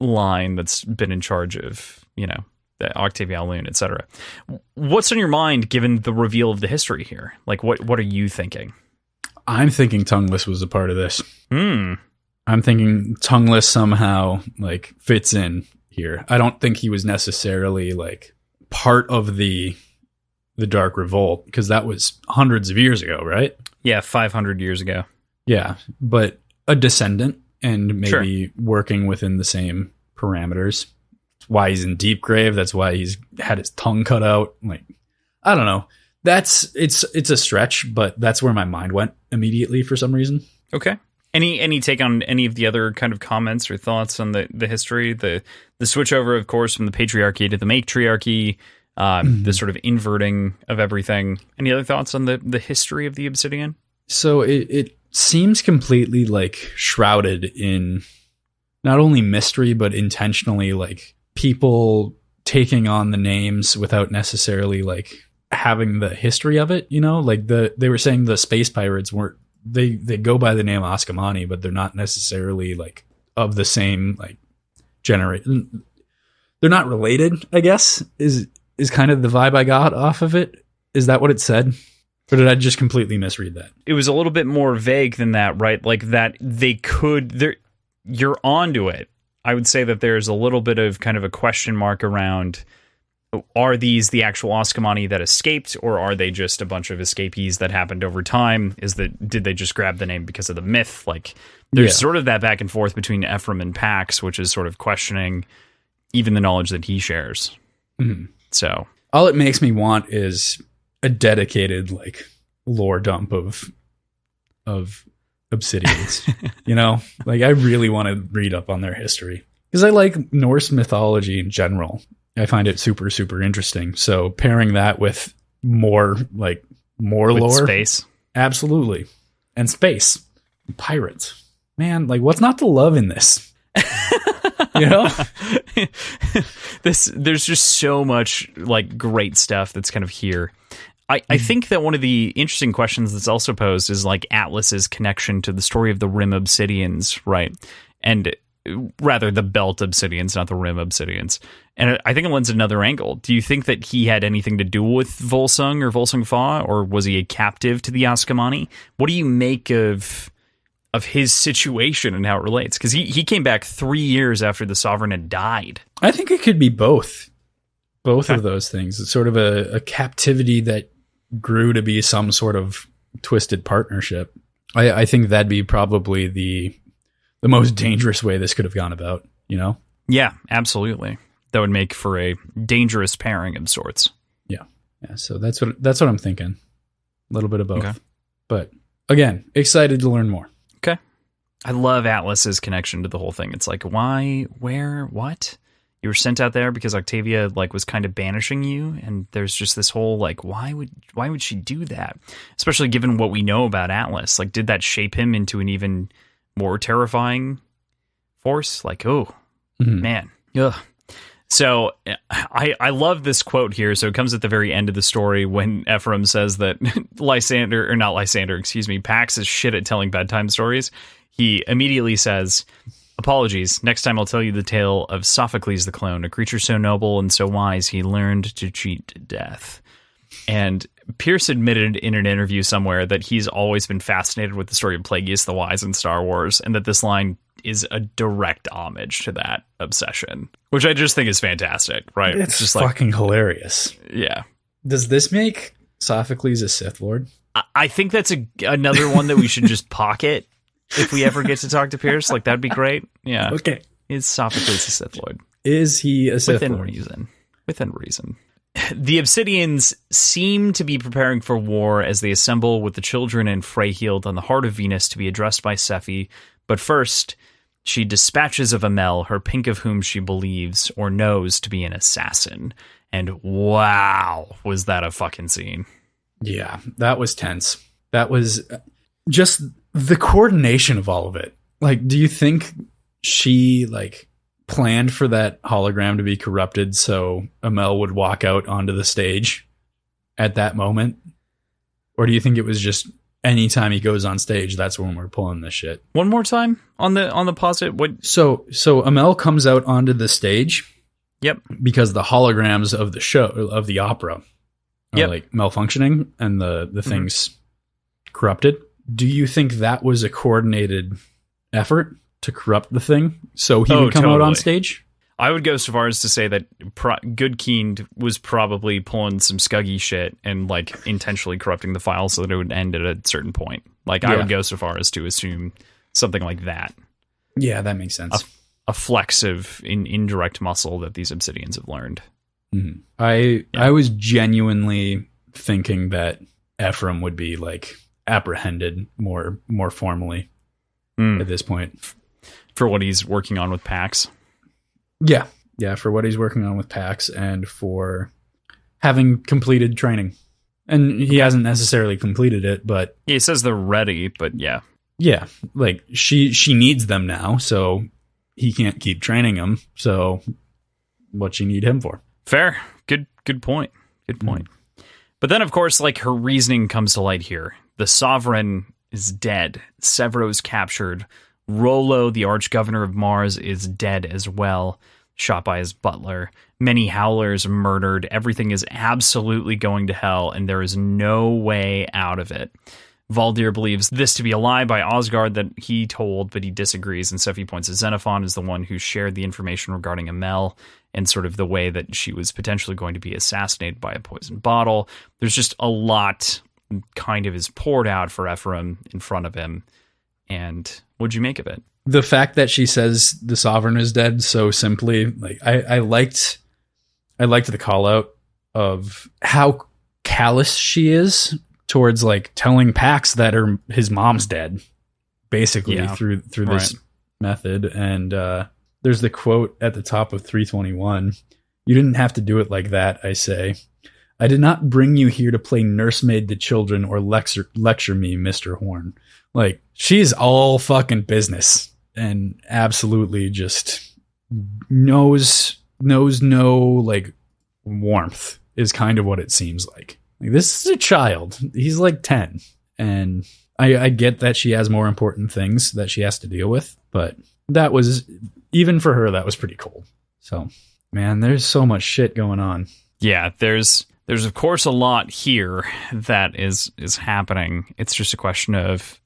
line that's been in charge of, you know, the Octavia Loon, etc. What's on your mind given the reveal of the history here? Like, what are you thinking? I'm thinking Tongueless was a part of this. I'm thinking Tongueless somehow like fits in here. I don't think he was necessarily like part of the Dark Revolt, because that was hundreds of years ago, right? Yeah, 500 years ago. Yeah, but a descendant and maybe Sure. working within the same parameters. That's why he's in deep grave. That's why he's had his tongue cut out. Like, I don't know. It's a stretch, but that's where my mind went immediately for some reason. Okay. Any take on any of the other kind of comments or thoughts on the history, the switch over, of course, from the patriarchy to the matriarchy, the sort of inverting of everything. Any other thoughts on the history of the Obsidian? So it seems completely like shrouded in not only mystery, but intentionally like people taking on the names without necessarily like having the history of it, you know? Like they were saying the space pirates weren't, they go by the name Askamani, but they're not necessarily like of the same like generation. They're not related, I guess, is kind of the vibe I got off of it. Is that what it said? Or did I just completely misread that? It was a little bit more vague than that, right? Like that they could, you're onto it. I would say that there's a little bit of kind of a question mark around, are these the actual Askamani that escaped, or are they just a bunch of escapees that happened over time? Did they just grab the name because of the myth? Like there's sort of that back and forth between Ephraim and Pax, which is sort of questioning even the knowledge that he shares. Mm-hmm. So all it makes me want is a dedicated like lore dump of obsidians. You know, like I really want to read up on their history because I like Norse mythology in general. I find it super, super interesting. So pairing that with more lore, space, absolutely, and space, pirates, man, like what's not to love in this? You know, there's just so much like great stuff that's kind of here. I think that one of the interesting questions that's also posed is like Atlas's connection to the story of the Rim Obsidians, right? And rather the Belt Obsidians, not the Rim Obsidians. And I think it lends another angle. Do you think that he had anything to do with Volsung or Volsung Fa, or was he a captive to the Askamani? What do you make of his situation and how it relates? Because he came back 3 years after the Sovereign had died. I think it could be both of those things. It's sort of a captivity that grew to be some sort of twisted partnership. I think that'd be probably the most dangerous way this could have gone about, you know? Yeah, absolutely. That would make for a dangerous pairing of sorts. Yeah. So that's what I'm thinking. A little bit of both. Okay. But again, excited to learn more. Okay. I love Atlas's connection to the whole thing. It's like, why, where, what? You were sent out there because Octavia like was kind of banishing you, and there's just this whole like, why would she do that? Especially given what we know about Atlas. Like, did that shape him into an even more terrifying force? Like, man. Ugh. So I love this quote here. So it comes at the very end of the story when Ephraim says that Pax is shit at telling bedtime stories. He immediately says, apologies, next time I'll tell you the tale of Sophocles the clone, a creature so noble and so wise he learned to cheat death. And Pierce admitted in an interview somewhere that he's always been fascinated with the story of Plagueis the Wise in Star Wars, and that this line is a direct homage to that obsession, which I just think is fantastic, right? It's just fucking hilarious. Yeah. Does this make Sophocles a Sith Lord? I think that's another one that we should just pocket if we ever get to talk to Pierce. Like, that'd be great. Yeah. Okay. Is Sophocles a Sith Lord? Is he a Sith Lord? Within reason. The Obsidians seem to be preparing for war as they assemble with the children and Freyhild on the heart of Venus to be addressed by Sephi. But first, she dispatches of Amel, her pink of whom she believes or knows to be an assassin. And wow, was that a fucking scene. Yeah, that was tense. That was just the coordination of all of it. Like, do you think she like planned for that hologram to be corrupted so Amel would walk out onto the stage at that moment? Or do you think it was just anytime he goes on stage, that's when we're pulling this shit? One more time on the posit. What? So Amel comes out onto the stage. Yep. Because the holograms of the show, of the opera, are like malfunctioning and the thing's corrupted. Do you think that was a coordinated effort to corrupt the thing so he would come out on stage? I would go so far as to say that Good Keen was probably pulling some scuggy shit and like intentionally corrupting the file so that it would end at a certain point. Like I would go so far as to assume something like that. Yeah, that makes sense. A flex of indirect muscle that these Obsidians have learned. Mm-hmm. I was genuinely thinking that Ephraim would be like apprehended more formally at this point for what he's working on with PAX. Yeah, for what he's working on with PAX and for having completed training. And he hasn't necessarily completed it, but he says they're ready. But yeah, like she needs them now, so he can't keep training them. So what she need him for? Fair, good point. But then, of course, like her reasoning comes to light here. The Sovereign is dead. Severo's captured. Rollo, the Archgovernor of Mars, is dead as well, shot by his butler. Many Howlers murdered. Everything is absolutely going to hell, and there is no way out of it. Valdir believes this to be a lie by Osgard that he told, but he disagrees, and Sephi points to Xenophon as the one who shared the information regarding Amel and sort of the way that she was potentially going to be assassinated by a poison bottle. There's just a lot kind of is poured out for Ephraim in front of him. And what'd you make of it? The fact that she says the Sovereign is dead so simply, like I liked the call out of how callous she is towards like telling Pax that his mom's dead, basically through this method. And there's the quote at the top of 321. You didn't have to do it like that, I say. I did not bring you here to play nursemaid to children or lecture me, Mr. Horn. Like, she's all fucking business and absolutely just knows no, like, warmth is kind of what it seems like. This is a child. He's like 10. And I get that she has more important things that she has to deal with, but that was, even for her, that was pretty cool. So, man, there's so much shit going on. Yeah, there's of course a lot here that is happening. It's just a question of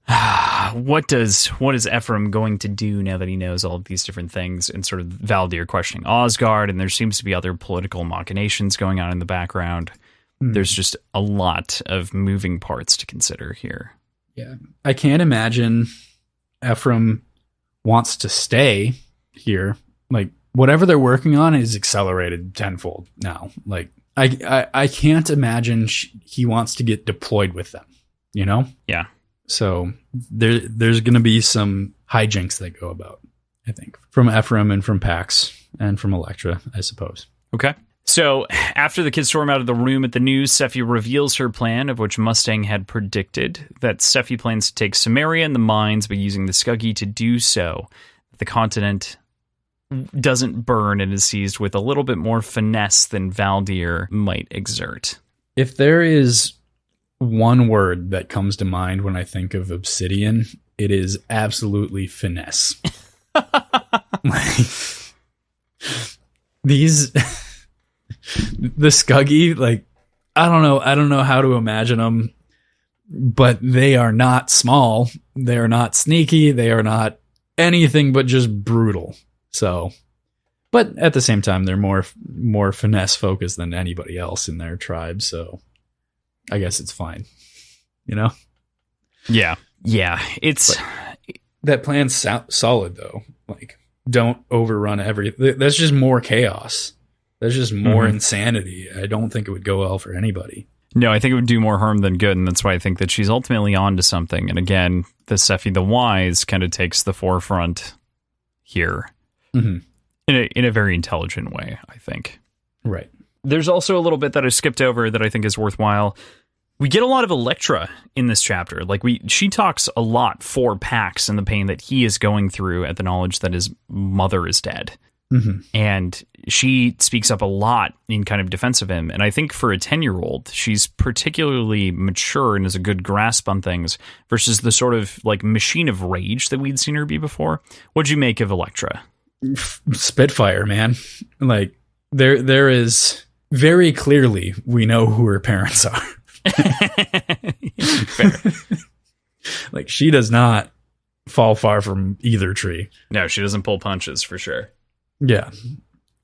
what is Ephraim going to do now that he knows all of these different things, and sort of Valdir questioning Osgard, and there seems to be other political machinations going on in the background. There's just a lot of moving parts to consider here. Yeah, I can't imagine Ephraim wants to stay here. Like, whatever they're working on is accelerated tenfold now. Like, I can't imagine he wants to get deployed with them, you know? Yeah. So there's going to be some hijinks that go about, I think, from Ephraim and from Pax and from Electra, I suppose. Okay. So after the kids storm out of the room at the news, Sephi reveals her plan, of which Mustang had predicted, that Sephi plans to take Samaria and the mines by using the Scuggy to do so. The continent doesn't burn and is seized with a little bit more finesse than Valdir might exert. If there is one word that comes to mind when I think of Obsidian, it is absolutely finesse. Like, these the Scuggy, like, I don't know how to imagine them, but they are not small, they are not sneaky, they are not anything but just brutal. So, but at the same time, they're more finesse focused than anybody else in their tribe. So, I guess it's fine, you know. Yeah. It's but that plan's solid though. Like, don't overrun everything. That's just more chaos. That's just more insanity. I don't think it would go well for anybody. No, I think it would do more harm than good, and that's why I think that she's ultimately onto something. And again, the Sephi the Wise kind of takes the forefront here. In a very intelligent way, I think. Right. There's also a little bit that I skipped over that I think is worthwhile. We get a lot of Electra in this chapter. Like, she talks a lot for Pax and the pain that he is going through at the knowledge that his mother is dead. And she speaks up a lot in kind of defense of him. And I think for a 10-year-old, she's particularly mature and has a good grasp on things versus the sort of like machine of rage that we'd seen her be before. What'd you make of Electra? Spitfire, man. Like, there is very clearly, we know who her parents are. Fair. Like, she does not fall far from either tree. No, she doesn't pull punches for sure. Yeah.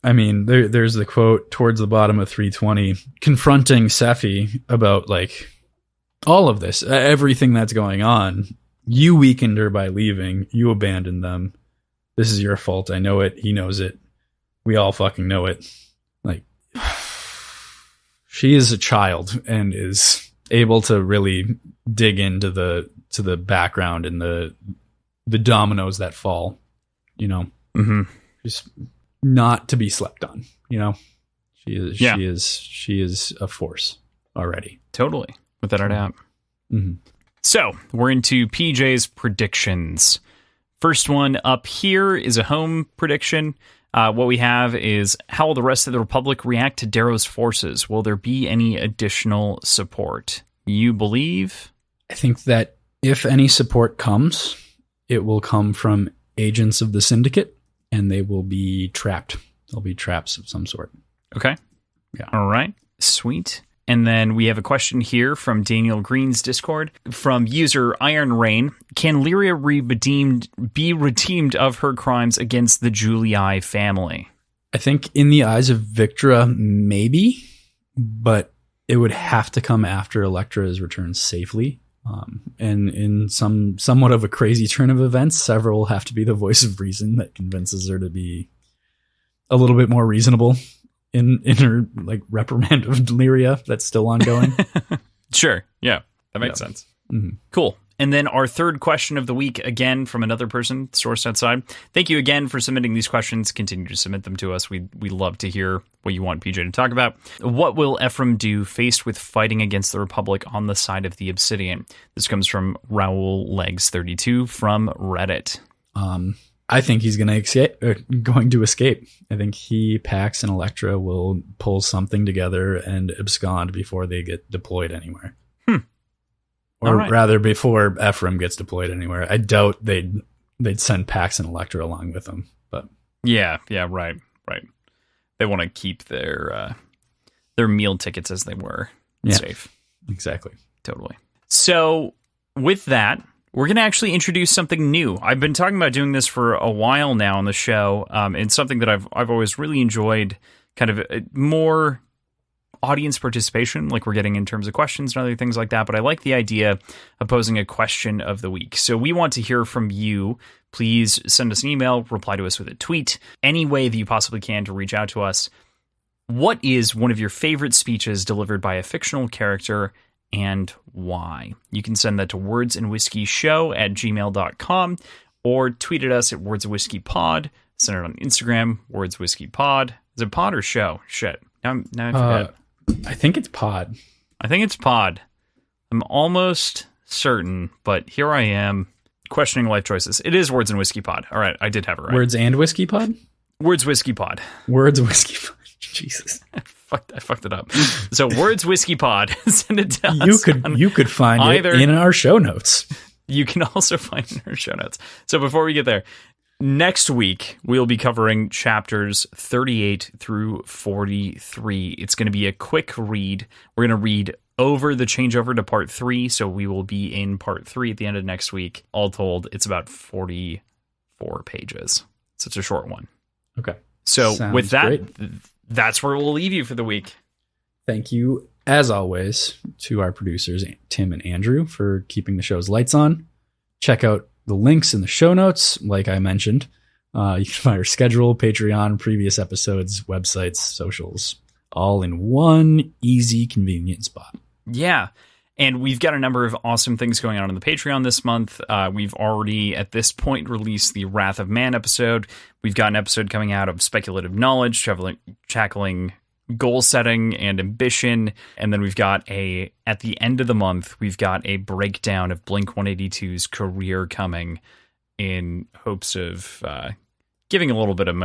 I mean, there's the quote towards the bottom of 320 confronting Sephi about like all of this, everything that's going on. You weakened her by leaving. You abandoned them. This is your fault. I know it. He knows it. We all fucking know it. Like, she is a child and is able to really dig into the background and the dominoes that fall, you know. Mm-hmm. Just not to be slept on, you know. She is a force already. Totally, without a doubt. Mm-hmm. So we're into PJ's predictions. First one up here is a home prediction. What we have is, how will the rest of the Republic react to Darrow's forces? Will there be any additional support? You believe? I think that if any support comes, it will come from agents of the Syndicate, and they will be trapped. They'll be traps of some sort. Okay. Yeah. All right. Sweet. And then we have a question here from Daniel Green's Discord from user Iron Rain. Can Lyria be redeemed of her crimes against the Julii family? I think in the eyes of Victra, maybe, but it would have to come after Electra is returned safely. And in somewhat of a crazy turn of events, Several will have to be the voice of reason that convinces her to be a little bit more reasonable in her like reprimand of Lyria that's still ongoing. Sure. Yeah, that makes sense. Mm-hmm. Cool. And then our third question of the week, again, from another person sourced outside. Thank you again for submitting these questions. Continue to submit them to us. We love to hear what you want PJ to talk about. What will Ephraim do faced with fighting against the Republic on the side of the Obsidian? This comes from Raoul Legs 32 from Reddit. I think he's going to escape. I think he, Pax, and Electra will pull something together and abscond before they get deployed anywhere. Or rather, before Ephraim gets deployed anywhere. I doubt they'd send Pax and Electra along with them. But yeah, right. They want to keep their meal tickets as they were safe. Exactly. Totally. So with that, we're going to actually introduce something new. I've been talking about doing this for a while now on the show. It's something that I've always really enjoyed, kind of more audience participation, like we're getting in terms of questions and other things like that. But I like the idea of posing a question of the week. So we want to hear from you. Please send us an email, reply to us with a tweet, any way that you possibly can to reach out to us. What is one of your favorite speeches delivered by a fictional character, and why? You can send that to wordsandwhiskeyshow@gmail.com or tweet at us at wordsofwhiskeypod. Send it on Instagram, wordswhiskeypod. Is it pod or show? Shit. Now I forget. I think it's pod. I think it's pod. I'm almost certain, but here I am questioning life choices. It is Words and Whiskey Pod. All right, I did have it right. Words and Whiskey Pod? Words Whiskey Pod. Words Whiskey Pod. Jesus. I fucked it up. So Words Whiskey Pod. Send it to us. You could find it in our show notes. You can also find it in our show notes. So before we get there, next week, we'll be covering chapters 38 through 43. It's going to be a quick read. We're going to read over the changeover to part 3, so we will be in part 3 at the end of next week. All told, it's about 44 pages. So it's a short one. Okay. So Sounds with that, great. That's where we'll leave you for the week. Thank you, as always, to our producers, Tim and Andrew, for keeping the show's lights on. Check out the links in the show notes, like I mentioned. You can find our schedule, Patreon, previous episodes, websites, socials, all in one easy, convenient spot. Yeah. And we've got a number of awesome things going on the Patreon this month. We've already, at this point, released the Wrath of Man episode. We've got an episode coming out of Speculative Knowledge, tackling goal setting and ambition. And then we've got at the end of the month, we've got a breakdown of Blink-182's career coming in hopes of giving a little bit of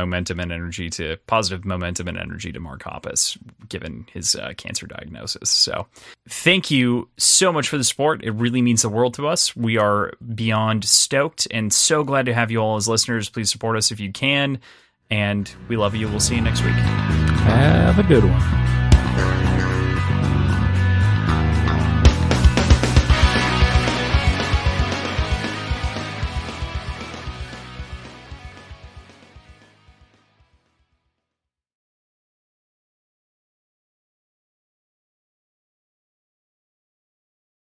positive momentum and energy to Mark Hoppus, given his cancer diagnosis. So thank you so much for the support. It really means the world to us. We are beyond stoked and so glad to have you all as listeners. Please support us if you can. And we love you. We'll see you next week. Have a good one.